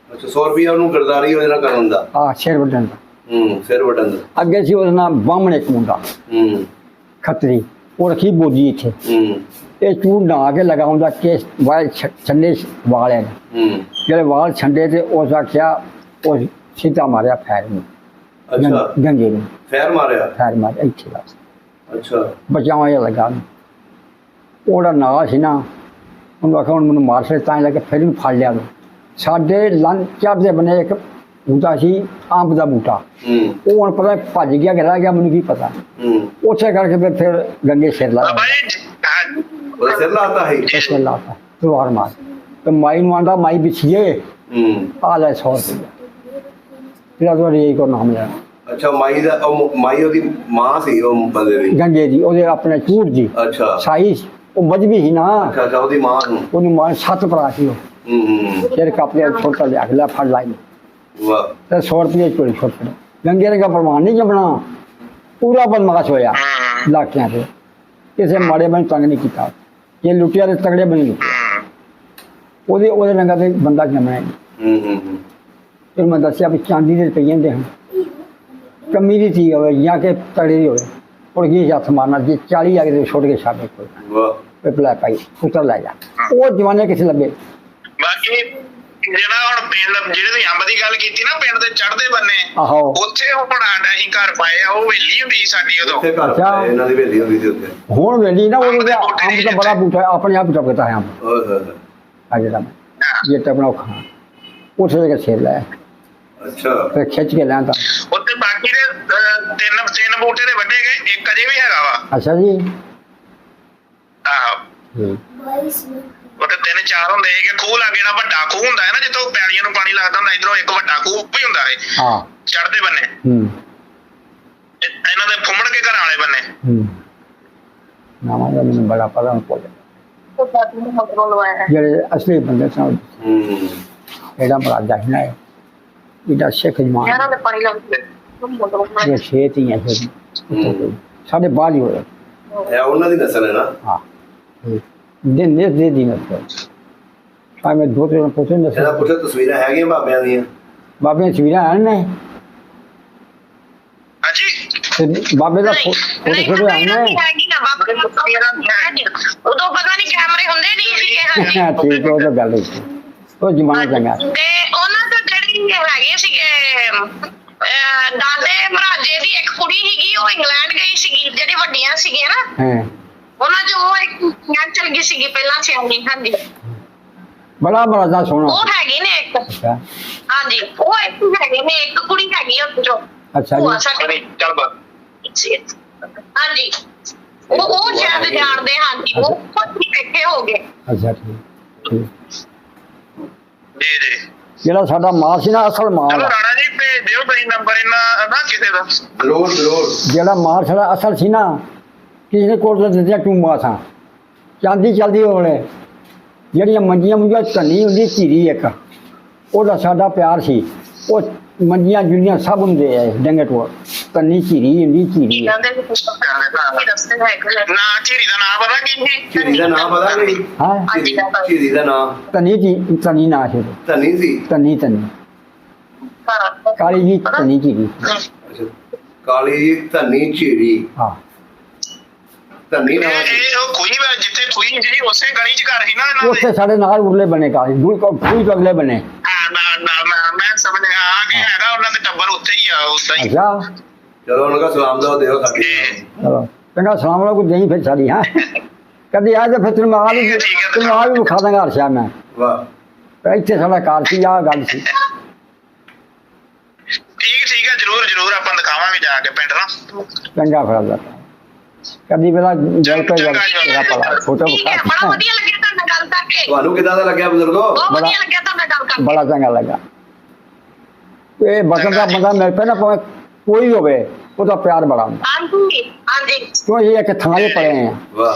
A: ਅੱਛਾ 100 ਰੁਪਇਆ ਉਹਨੂੰ ਗਰਦਾਰੀ ਉਹਦੇ ਨਾਲ ਕਰਨ ਦਾ।
B: ਆ ਸਿਰ ਵੱਢਣ ਦਾ।
A: ਸਿਰ ਵਟਨ ਦਾ।
B: ਅੱਗੇ ਸੀ ਉਹਦਾ ਨਾਮ ਬਾਹਮਣ ਇੱਕ ਮੁੰਡਾ ਖੱਤਰੀ, ਉਹ ਰੱਖੀ ਬੋਜੀ ਇੱਥੇ। ਇਹ ਚੂੜ ਨਹਾ ਕੇ ਲਗਾਉਂਦਾ ਕੇਸ ਵਾਲ ਛੰਡੇ ਵਾਲਿਆਂ ਨੇ। ਜਿਹੜੇ ਵਾਲ ਛੰਡੇ ਤੇ ਉਸ ਆਖਿਆ ਉਹ ਸਿੱਧਾ ਮਾਰਿਆ ਫੈਰ ਨੂੰ।
A: ਅੱਛਾ
B: ਗੰਗੇ ਨੂੰ
A: ਫੈਰ ਮਾਰਿਆ।
B: ਫੈਰ ਮਾਰਿਆ ਇੱਥੇ ਬਸ
A: ਅੱਛਾ
B: ਬਚਾਵਾਂ ਜਿਹਾ ਲੱਗਾ ਉਹਨੂੰ। ਉਹਦਾ ਨਾਂ ਸੀ ਨਾ, ਉਹਨੂੰ ਆਖਿਆ ਹੁਣ ਮੈਨੂੰ ਮਾਰ ਸੇ ਤਾਂ ਹੀ ਲੱਗੇ, ਫਿਰ ਇਹਨੂੰ ਫੜ ਲਿਆ। ਸਾਡੇ ਲੰਨ ਚੜ੍ਹਦੇ ਬਨੇ ਇੱਕ ਬੂਟਾ ਸੀ ਅੰਬ ਦਾ ਬੂਟਾ, ਉਹ ਹੁਣ ਪਤਾ ਭੱਜ ਗਿਆ ਕਿ ਰਹਿ ਗਿਆ ਮੈਨੂੰ ਕੀ ਪਤਾ। ਉੱਥੇ ਕਰਕੇ ਫਿਰ ਗੰਗੇ ਸਿਰ ਲਾ
A: ਉਹਦਾ ਸਿਰ ਲਾਤਾ ਹੈ।
B: ਸਿਰ ਲਾਤਾ ਤਲਵਾਰ ਮਾਰ ਤੇ ਮਾਈ ਨੂੰ ਆਂਦਾ ਮਾਈ ਪਿੱਛੇ ਆ ਲੈ 100 ਰੁਪਇਆ ਜਿਹੜਾ ਤੁਹਾਡੀ ਕੋ ਨਾਮ ਲਿਆ।
A: ਅੱਛਾ ਮਾਈ ਦਾ ਮਾਈ ਉਹਦੀ ਮਾਂ ਸੀ ਉਹ ਬੰਦੇ ਦੀ
B: ਗੰਗੇ ਦੀ, ਉਹਦੇ ਆਪਣੇ ਚੂੜ ਦੀ।
A: ਅੱਛਾ
B: ਸਾਈ ਉਹ ਮਜਬੀ ਸੀ ਨਾ।
A: ਅੱਛਾ ਉਹਦੀ ਮਾਂ ਨੂੰ
B: ਉਹਨੂੰ ਮਾਂ 7 ਭਰਾ ਸੀ। ਉਹ ਸਿਰ ਕੱਪ ਲਿਆ, ਛੋਟਾ ਲਿਆ ਅਗਲਾ ਫੜ ਲਾਈ
A: ਵਾਹ
B: ਤੇ 100 ਰੁਪਏ ਚੋਰੀ ਛੋਟੇ। ਗੰਗੇ ਨੇ ਕਾ ਪ੍ਰਮਾਣ ਨਹੀਂ ਜਮਣਾ, ਪੂਰਾ ਬਦਮਾਸ਼ ਹੋਇਆ ਇਲਾਕਿਆਂ ਤੇ। ਕਿਸੇ ਮਾੜੇ ਬਣ ਤੰਗ ਨਹੀਂ ਕੀਤਾ, ਜੇ ਲੁੱਟਿਆ ਤੇ ਤਗੜੇ ਬਣ ਲੁੱਟਿਆ। ਉਹਦੇ ਰੰਗਾ ਤੇ ਬੰਦਾ ਜਮਣਾ। ਫਿਰ ਮੈਂ ਦੱਸਿਆ ਵੀ ਚਾਂਦੀ ਦੇ ਪਈ ਜਾਂਦੇ ਹਨ, ਕਮੀ ਦੀ ਚੀਜ਼ ਹੋਵੇ ਜਾਂ ਕਿ ਤਗੜੇ ਦੀ ਹੋਵੇ। ਔਰ ਕੀ ਹੱਥ ਮਾਰਨਾ ਜੇ 40 ਆ ਕੇ ਛੋੜ ਕੇ ਛਾਪੇ ਕੋਈ
A: ਵਾਹ
B: ਲੈ ਪਾਈ ਪੁੱਤਰ ਲੈ ਜਾ। ਉਹ ਜਵਾਨੇ ਕਿਸੇ ਲੱਗੇ।
D: ਬਾਕੀ ਜਿਹੜਾ ਹੁਣ ਪਿੰਡ ਜਿਹੜੇ ਤੁਸੀਂ ਅੰਬ ਦੀ ਗੱਲ ਕੀਤੀ ਨਾ, ਪਿੰਡ ਦੇ ਚੜ੍ਹਦੇ ਬੰਨੇ,
B: ਆਹੋ
D: ਉੱਥੇ ਹੁਣ ਆਡਾ ਹੀ ਘਰ ਪਾਏ ਆ। ਉਹ ਵੇਲੀ ਹੁੰਦੀ ਸੀ ਸਾਡੀ ਉਦੋਂ।
A: ਉੱਥੇ ਘਰ
B: ਅੱਛਾ।
A: ਇਹਨਾਂ ਦੀ ਵੇਲੀ ਹੁੰਦੀ ਸੀ ਉੱਥੇ।
B: ਹੁਣ ਵੇਲੀ ਨਾ ਉਹ ਅੰਬ ਦਾ ਬੜਾ ਬੂਟਾ ਆਪਣੇ ਆਪ ਟਪਕਦਾ ਹੈ ਅੰਬ
A: ਓਏ ਹੋਏ ਹੋਏ।
B: ਆ ਜਿਹੜਾ ਇਹ ਟਪਣਾ ਔਖਾ। ਉੱਥੇ ਦੇ ਸਿਰ ਲੈ
A: ਅੱਛਾ
B: ਫਿਰ ਖਿੱਚ ਕੇ ਲੈਂਦਾ।
D: ਉੱਥੇ ਬਾਕੀ ਦੇ ਤਿੰਨ ਬੂਟੇ ਦੇ ਵੱਡੇ ਗਏ, ਇੱਕ ਅਜੇ ਵੀ ਹੈਗਾ ਵਾ।
B: ਅੱਛਾ ਜੀ
D: ਆਹੋ ਉੱਥੇ 3-4 ਹੁੰਦੇ ਸੀਗੇ। ਖੂਹ ਲੱਗ ਜਿਹੜਾ ਵੱਡਾ ਖੂਹ ਹੁੰਦਾ ਹੈ ਨਾ, ਜਿੱਥੋਂ ਪੈਲੀਆਂ ਨੂੰ ਪਾਣੀ ਲੱਗਦਾ ਹੁੰਦਾ, ਇਧਰੋਂ ਇੱਕ ਵੱਡਾ ਖੂਹ ਵੀ ਹੁੰਦਾ ਹੈ
B: ਹਾਂ
D: ਚੜ੍ਹਦੇ ਬੰਨੇ। ਇਹਨਾਂ ਦੇ ਫੁੰਮੜ ਕੇ ਘਰਾਂ ਵਾਲੇ ਬੰਨੇ।
B: ਨਾਮਾਂ ਦਾ ਮੈਨੂੰ ਬੜਾ ਪਤਾ ਨਹੀਂ ਕੋਲ ਜਿਹੜੇ ਅਸਲੀ ਬੰਦੇ ਸਨ। ਇਹਦਾ ਬੜਾ ਜਹਨਾ ਹੈ, ਇਹਦਾ ਸਿੱਖ ਜਮਾਨ ਇਹ ਛੇਤ ਹੀ ਹੈ ਸਾਡੇ ਬਾਹਰ ਹੀ ਹੋਏ।
A: ਇਹ ਉਹਨਾਂ ਦੀ ਨਸਲ ਹੈ ਨਾ।
B: ਹਾਂ ਦਿਨ ਦੇ ਦਿਨ ਤਾਂ ਮੈਂ 2-3 ਪੁੱਛੇ ਨੇ।
A: ਇਹਦਾ ਪੁੱਛੋ ਤਸਵੀਰਾਂ ਹੈਗੀਆਂ ਬਾਬਿਆਂ ਦੀਆਂ।
B: ਬਾਬੇ ਤਸਵੀਰਾਂ ਹਨ ਨੇ
D: ਹਾਂਜੀ
B: ਤੇ ਬਾਬੇ ਦਾ ਫੋਟੋ
C: ਨਹੀਂ
B: ਫੋਟੋ ਹਨ ਨੇ।
C: ਉਦੋਂ ਪਤਾ ਨਹੀਂ ਕੈਮਰੇ ਹੁੰਦੇ ਨਹੀਂ ਸੀਗੇ। ਹਾਂਜੀ
B: ਠੀਕ ਹੈ, ਉਹ ਤਾਂ ਗੱਲ ਹੈ, ਉਹ ਜ਼ਮਾਨਾ ਚੰਗਾ।
C: ਤੇ ਉਹਨਾਂ ਤੋਂ ਜਿਹੜੀ ਹੈਗੇ ਸੀਗੇ ਦਾਦੇ ਮਹਾਰਾਜੇ ਦੀ ਇੱਕ ਕੁੜੀ ਸੀਗੀ, ਉਹ ਇੰਗਲੈਂਡ ਗਈ ਸੀਗੀ, ਜਿਹੜੀ ਵੱਡੀਆਂ ਸੀਗੀਆਂ ਨਾ
B: ਹਾਂ
C: ਉਹਨਾਂ ਚੋਂ ਉਹ ਇੱਕ ਇੰਗਲੈਂਡ ਚਲ ਗਈ ਸੀਗੀ ਪਹਿਲਾਂ ਸਿਆਣੀ। ਹਾਂਜੀ
B: ਬੜਾ ਬੜਾ ਸੋਹਣਾ।
C: ਉਹ ਹੈਗੀ ਨੇ ਇੱਕ।
B: ਅੱਛਾ
C: ਹਾਂਜੀ ਉਹ ਇੱਕ ਹੈਗੇ ਨੇ, ਇੱਕ ਕੁੜੀ ਹੈਗੀ ਉਹ ਚੋਂ।
B: ਅੱਛਾ
C: ਭੂਆ
B: ਜੀ
C: ਸਾਡੇ
D: ਚੱਲ ਬਾ
C: ਹਾਂਜੀ ਉਹ ਸ਼ਾਇਦ ਜਾਣਦੇ। ਹਾਂਜੀ ਉਹ ਖੁਦ ਹੀ ਬੈਠੇ ਹੋ ਗਏ।
B: ਅੱਛਾ ਠੀਕ
D: ਜੀ
B: ਜਿਹੜਾ ਸਾਡਾ ਮਾਂ ਸੀ ਨਾ, ਅਸਲ ਮਾਂ
D: ਚਲੋ
B: ਦਾ।
D: ਰਾਣਾ ਜੀ ਭੇਜ ਦਿਓ ਤੁਸੀਂ ਨੰਬਰ ਇਹਨਾਂ ਨਾ ਕਿਸੇ ਦਾ।
A: ਜ਼ਰੂਰ ਜ਼ਰੂਰ।
B: ਜਿਹੜਾ ਮਾਰਸ਼ਲ ਅਸਲ ਸੀ ਨਾ, ਕਿਸੇ ਨੇ ਕੋਲ ਤੋਂ ਦਿੱਤੀਆਂ ਟੂੰਬਾਂ ਸਾਂ, ਚਾਂਦੀ ਚੱਲਦੀ ਹੋਲੇ ਜਿਹੜੀਆਂ ਮੰਜੀਆਂ ਮੁੰਜੀਆਂ ਧਨੀ ਹੁੰਦੀ ਧੀਰੀ ਇੱਕ, ਉਹਦਾ ਸਾਡਾ ਪਿਆਰ ਸੀ। ਉਹ ਮੰਜੀਆਂ ਜੁਲੀਆਂ ਸਭ ਹੁੰਦੇ ਐ ਡੰਗੇ ਟੋਰ, ਧਨੀ ਧੀਰੀ ਹੁੰਦੀ ਧੀਰੀ ਹੈ।
D: ਨਾ ਝੀਰੀ ਦਾ ਨਾਮ ਪਤਾ ਕੀ ਸੀ?
A: ਝੀਰੀ ਦਾ ਨਾਮ ਪਤਾ ਨਹੀਂ?
B: ਹਾਂ
A: ਝੀਰੀ ਦਾ ਨਾਮ
B: ਧਨੀ ਨਾ ਸੀ ਉਹਦਾ।
A: ਧਨੀ ਸੀ।
B: ਧਨੀ ਕਾਲੀ ਜੀ ਧਨੀ ਝੀਰੀ।
A: ਅੱਛਾ, ਕਾਲੀ ਜੀ ਧਨੀ ਝੀਰੀ।
B: ਹਾਂ
A: ਧਨੀ ਨਾਮ ਸੀ।
D: ਇਹ ਉਹ ਖੂਹੀ ਵਾ ਜਿੱਥੇ ਖੂਹੀ ਜਿਹੜੀ ਉਸੇ ਗਲੀ ਚ ਘਰ ਸੀ ਨਾ ਇਹਨਾਂ
B: ਉੱਥੇ
D: ਦੇ।
B: ਸਾਡੇ ਨਾਲ ਉਰਲੇ ਬਣੇ ਕਾਲੀ ਦੂਰ ਖੂਹ ਤੋਂ ਅਗਲੇ ਬਣੇ।
D: ਮੈਂ ਸਮਝ ਗਿਆ ਆ ਕੇ ਹੈਗਾ ਉਹਨਾਂ ਦੇ ਟੱਬਰ ਉੱਥੇ ਹੀ ਆ ਉਦਾਂ ਹੀ।
B: ਅੱਛਾ
A: ਚਲੋ ਉਹਨਾਂ ਦਾ ਸਲਾਮ ਦਾ ਦਿਓ ਸਾਡੇ।
B: ਚਲੋ ਚੰਗਾ ਸਲਾਮ ਵਾਲਾ ਕੋਈ ਦੇਈ ਫਿਰ ਸਾਡੀ। ਹਾਂ ਕਦੀ ਆ ਜਾ ਫਿਰ ਤੈਨੂੰ ਮੈਂ ਆ ਵੀ ਵਿਖਾ ਦਾਂਗਾ ਹਰਸ਼ਾ ਮੈਂ।
A: ਵਾਹ
B: ਇੱਥੇ ਸਾਡਾ ਘਰ ਸੀ, ਆਹ ਗੱਲ ਸੀ।
D: ਠੀਕ ਹੈ ਜਰੂਰ ਆਪਾਂ ਦਿਖਾਵਾਂਗੇ ਜਾ ਕੇ ਪਿੰਡ ਨਾ।
B: ਚੰਗਾ ਫਿਰ ਅੱਲਾ ਕਦੀ ਵੇਲਾ ਜਲ ਪੈ ਜਾ ਤੇਰਾ ਪਲਾ ਫੋਟੋ
C: ਠੀਕ ਹੈ,
B: ਵਿਖਾ।
C: ਬੜਾ ਵਧੀਆ ਲੱਗਿਆ ਤੁਹਾਡੇ ਨਾਲ ਗੱਲ ਕਰਕੇ।
A: ਤੁਹਾਨੂੰ ਕਿੱਦਾਂ ਦਾ ਲੱਗਿਆ ਬਜ਼ੁਰਗੋ?
C: ਬਹੁਤ ਵਧੀਆ ਲੱਗਿਆ ਤੁਹਾਡੇ ਨਾਲ ਗੱਲ ਕਰਕੇ।
B: ਬੜਾ ਚੰਗਾ ਲੱਗਾ। ਇਹ ਬਸਰ ਦਾ ਬੰਦਾ ਮਿਲ ਪਿਆ ਨਾ, ਭਾਵੇਂ ਕੋਈ ਹੋਵੇ, ਉਹਦਾ ਪਿਆਰ ਬੜਾ ਹੁੰਦਾ।
C: ਹਾਂਜੀ
B: ਕਿਉਂ ਇਹ ਇੱਕ ਥਾਂ 'ਤੇ ਪਏ ਆ,
A: ਵਾਹ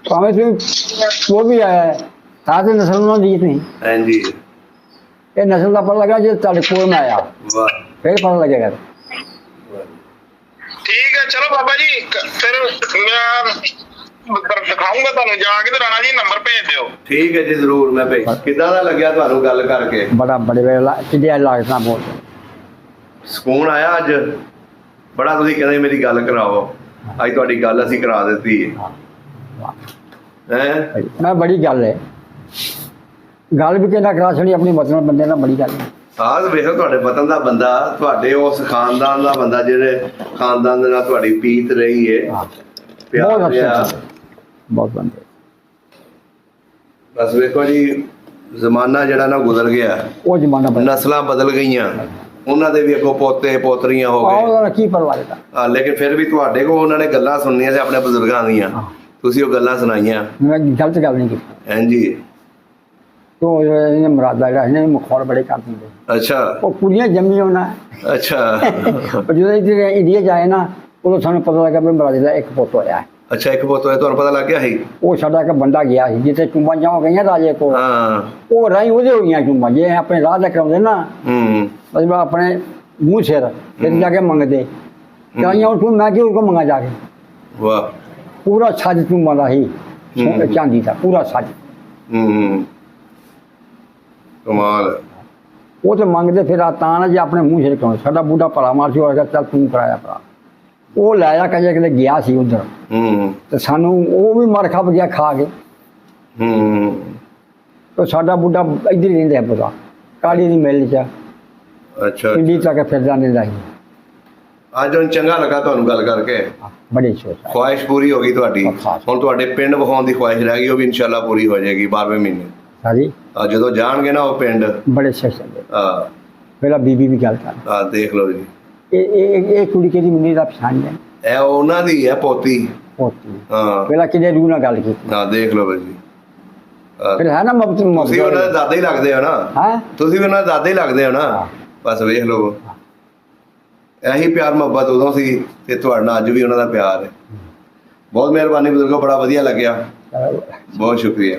B: ਭਾਵੇਂ ਤੁਸੀਂ ਉਹ ਵੀ ਆਇਆ ਸਾਦੇ ਨਸਲ ਨਾਲ ਦੀ ਤੁਸੀਂ
A: ਹਾਂਜੀ
B: ਇਹ ਨਸਲ ਦਾ ਪਤਾ ਲੱਗਾ ਜੇ ਤੁਹਾਡੇ ਕੋਲ ਮੈਂ ਆਇਆ
A: ਵਾਹ
B: ਫਿਰ ਪਤਾ ਲੱਗੇਗਾ।
D: ਠੀਕ ਹੈ ਚਲੋ ਬਾਬਾ ਜੀ ਫਿਰ ਮੈਂ ਦਿਖਾਉਂਗਾ ਤੁਹਾਨੂੰ ਜਾ ਕੇ ਤੇ ਰਾਣਾ ਜੀ ਨੰਬਰ ਭੇਜ ਦਿਓ।
A: ਠੀਕ ਹੈ ਜੀ ਜ਼ਰੂਰ। ਮੈਂ ਭਾਈ ਕਿੱਦਾਂ ਦਾ ਲੱਗਿਆ ਤੁਹਾਨੂੰ ਗੱਲ ਕਰਕੇ?
B: ਬੜਾ ਬੜੇ ਵੇਲਾ ਕਿੱਡੇ ਲੱਗਦਾ ਬਹੁਤ
A: ਸਕੂਨ ਆਇਆ ਅੱਜ ਬੜਾ। ਤੁਸੀਂ ਕਹਿੰਦੇ ਮੇਰੀ ਗੱਲ ਕਰਾਓ, ਅੱਜ ਤੁਹਾਡੀ ਗੱਲ ਅਸੀਂ ਕਰਾ ਦਿੱਤੀ ਹੈ।
B: ਮੈਂ ਬੜੀ ਗੱਲ ਹੈ, ਗੱਲ ਵੀ ਕਿਹਨਾਂ ਕਰਾ ਛੜੀ ਆਪਣੀ ਮਤਲਬ ਬੰਦੇ ਨਾਲ, ਬੜੀ ਗੱਲ ਹੈ।
A: ਆਹ ਵੇਖੋ ਤੁਹਾਡੇ ਵਤਨ ਦਾ ਬੰਦਾ, ਤੁਹਾਡੇ ਉਸ ਖਾਨਦਾਨ ਦਾ ਬੰਦਾ ਜਿਹੜੇ ਖਾਨਦਾਨ ਦੇ ਨਾਲ ਤੁਹਾਡੀ ਪੀਤ ਰਹੀ ਹੈ,
B: ਹਾਂ,
A: ਪਿਆਰ
B: ਬਹੁਤ
A: ਰਿਹਾ।
B: ਅੱਛਾ ਬਹੁਤ ਬੰਦੇ।
A: ਬਸ ਵੇਖੋ ਜੀ ਜ਼ਮਾਨਾ ਜਿਹੜਾ ਨਾ ਗੁਜ਼ਰ ਗਿਆ,
B: ਉਹ ਜ਼ਮਾਨਾ ਬਦਲ
A: ਨਸਲਾਂ ਬਦਲ ਗਈਆਂ, ਉਹਨਾਂ ਦੇ ਵੀ ਅੱਗੋਂ ਪੋਤੇ ਪੋਤਰੀਆਂ ਹੋ ਗਏ।
B: ਉਹਦਾ ਕੀ ਪਰਵਾਹ ਹੈ।
A: ਲੇਕਿਨ ਫਿਰ ਵੀ ਤੁਹਾਡੇ ਕੋਲ ਉਹਨਾਂ ਨੇ ਗੱਲਾਂ ਸੁਣਨੀਆਂ ਸੀ ਆਪਣੇ ਬਜ਼ੁਰਗਾਂ ਦੀਆਂ, ਤੁਸੀਂ ਉਹ ਗੱਲਾਂ ਸੁਣਾਈਆਂ।
B: ਮੈਂ ਗਲਤ ਗੱਲ ਨਹੀਂ ਕੀਤੀ।
A: ਹਾਂਜੀ
B: ਤੋ ਇਹਨੇ ਮਰਾਦਾ ਜਿਹੜਾ ਇਹਨੇ ਮਖੌਲ ਬੜੇ ਕਰ ਦਿੰਦੇ।
A: ਅੱਛਾ
B: ਉਹ ਕੁੜੀਆਂ ਜੰਮੀ ਹੋਣਾ
A: ਅੱਛਾ
B: ਪਰ ਜਦੋਂ ਇੱਥੇ ਇੰਡੀਆ ਜਾਏ ਨਾ, ਉਦੋਂ ਸਾਨੂੰ ਪਤਾ ਲੱਗਾ ਵੀ ਮਰਾਦੇ ਦਾ ਇੱਕ ਪੁੱਤ ਹੋਇਆ ਹੈ।
A: ਅੱਛਾ ਇੱਕ ਪੁੱਤ ਹੋਇਆ, ਤੁਹਾਨੂੰ ਪਤਾ ਲੱਗ ਗਿਆ ਸੀ?
B: ਉਹ ਸਾਡਾ ਇੱਕ ਬੰਦਾ ਗਿਆ ਸੀ ਜਿੱਥੇ ਚੁੰਬਾਂ ਜਾਵਾਂ ਗਈਆਂ ਰਾਜੇ ਕੋਲ,
A: ਹਾਂ
B: ਉਹ ਰਾਹੀਂ ਉਹਦੇ ਹੋਈਆਂ ਚੁੰਬਾਂ। ਜੇ ਆਪਣੇ ਰਾਹ ਦਾ ਕਰਾਉਂਦੇ ਨਾ, ਮਤਲਬ ਆਪਣੇ ਮੂੰਹ ਸਿਰ ਫਿਰ ਜਾ ਕੇ ਮੰਗਦੇ ਚਾਹੀਆਂ, ਉਹ ਮੈਂ ਕਿ ਉਹ ਮੰਗਾ ਜਾ ਕੇ
A: ਵਾਹ
B: ਪੂਰਾ ਸੱਜ ਚੁੰਬਾਂ ਦਾ ਹੀ ਚਾਂਦੀ ਦਾ ਪੂਰਾ ਸੱਜ।
A: ਕਮਾਲ।
B: ਉਹ ਤੇ ਮੰਗਦੇ ਫਿਰ ਆ ਤਾਂ ਨਾ ਜੇ ਆਪਣੇ ਮੂੰਹ ਸਿਰ ਕਰਾਉਣ। ਸਾਡਾ ਬੁੱਢਾ ਭਲਾ ਮਾਰ ਸੀ, ਉਹ ਅਗਰ ਚੱਲ ਤੂੰ ਕਰਾਇਆ ਭਰਾ, ਉਹ ਲਾਇਆ ਕਹਿੰਦੇ ਕਿਤੇ ਗਿਆ ਸੀ ਉਧਰ, ਤੇ ਸਾਨੂੰ ਉਹ ਵੀ ਮਰ ਖੱਪ ਗਿਆ ਖਾ ਕੇ। ਤੇ ਸਾਡਾ ਬੁੱਢਾ ਇੱਧਰ ਹੀ ਰਹਿੰਦਾ ਪਤਾ ਕਾਲੀ ਦੀ ਮਿਲ ਚ
A: ਅੱਛਾ
B: ਪਿੰਡੀ ਤੱਕ ਫਿਰਦਾ ਰਹਿੰਦਾ ਸੀ।
A: ਅੱਜ ਹੁਣ ਚੰਗਾ ਲੱਗਾ ਤੁਹਾਨੂੰ ਗੱਲ ਕਰਕੇ,
B: ਬੜੀ ਸੋਚ
A: ਖੁਆਇਸ਼ ਪੂਰੀ ਹੋ ਗਈ ਤੁਹਾਡੀ। ਹੁਣ ਤੁਹਾਡੇ ਪਿੰਡ ਵਿਖਾਉਣ ਦੀ ਖੁਆਇਸ਼ ਰਹਿ ਗਈ, ਉਹ ਵੀ ਇਨਸ਼ਾਅੱਲਾ ਪੂਰੀ ਹੋ ਜਾਏਗੀ 12ਵੇਂ ਮਹੀਨੇ।
B: ਹਾਂਜੀ
A: ਜਦੋਂ ਜਾਣਗੇ ਨਾ ਉਹ ਪਿੰਡ,
B: ਬੜੇ ਸੋਚ
A: ਹਾਂ
B: ਪਹਿਲਾਂ ਬੀਬੀ ਵੀ ਗੱਲ ਕਰ।
A: ਹਾਂ ਦੇਖ ਲਓ ਜੀ,
B: ਇਹ ਕੁੜੀ ਕਿਹਦੀ ਮੈਨੂੰ ਦਾ ਪਛਾਣ ਹੈ,
A: ਇਹ ਉਹਨਾਂ ਦੀ ਹੈ ਪੋਤੀ।
B: ਪੋਤੀ
A: ਹਾਂ
B: ਪਹਿਲਾਂ ਕਿਹਦੇ ਰੂ ਨਾਲ ਗੱਲ ਕੀਤੀ।
A: ਹਾਂ ਦੇਖ ਲਓ ਜੀ।
B: ਫਿਰ ਹੈ ਨਾ ਮਬਤ
A: ਤੁਸੀਂ ਉਹਨਾਂ ਦੇ ਦਾਦੇ ਹੀ ਲੱਗਦੇ ਹੋ ਨਾ,
B: ਹੈ
A: ਤੁਸੀਂ ਵੀ ਉਹਨਾਂ ਦੇ ਦਾਦੇ ਹੀ ਲੱਗਦੇ ਹੋ ਨਾ। ਬਸ ਵੇਖ ਲਓ, ਇਹੀ ਪਿਆਰ ਮੁਹੱਬਤ ਉਦੋਂ ਸੀ ਤੇ ਤੁਹਾਡੇ ਨਾਲ ਅੱਜ ਵੀ ਉਹਨਾਂ ਦਾ ਪਿਆਰ ਹੈ। ਬਹੁਤ ਮਿਹਰਬਾਨੀ ਬਜ਼ੁਰਗੋ, ਬੜਾ ਵਧੀਆ ਲੱਗਿਆ, ਬਹੁਤ ਸ਼ੁਕਰੀਆ।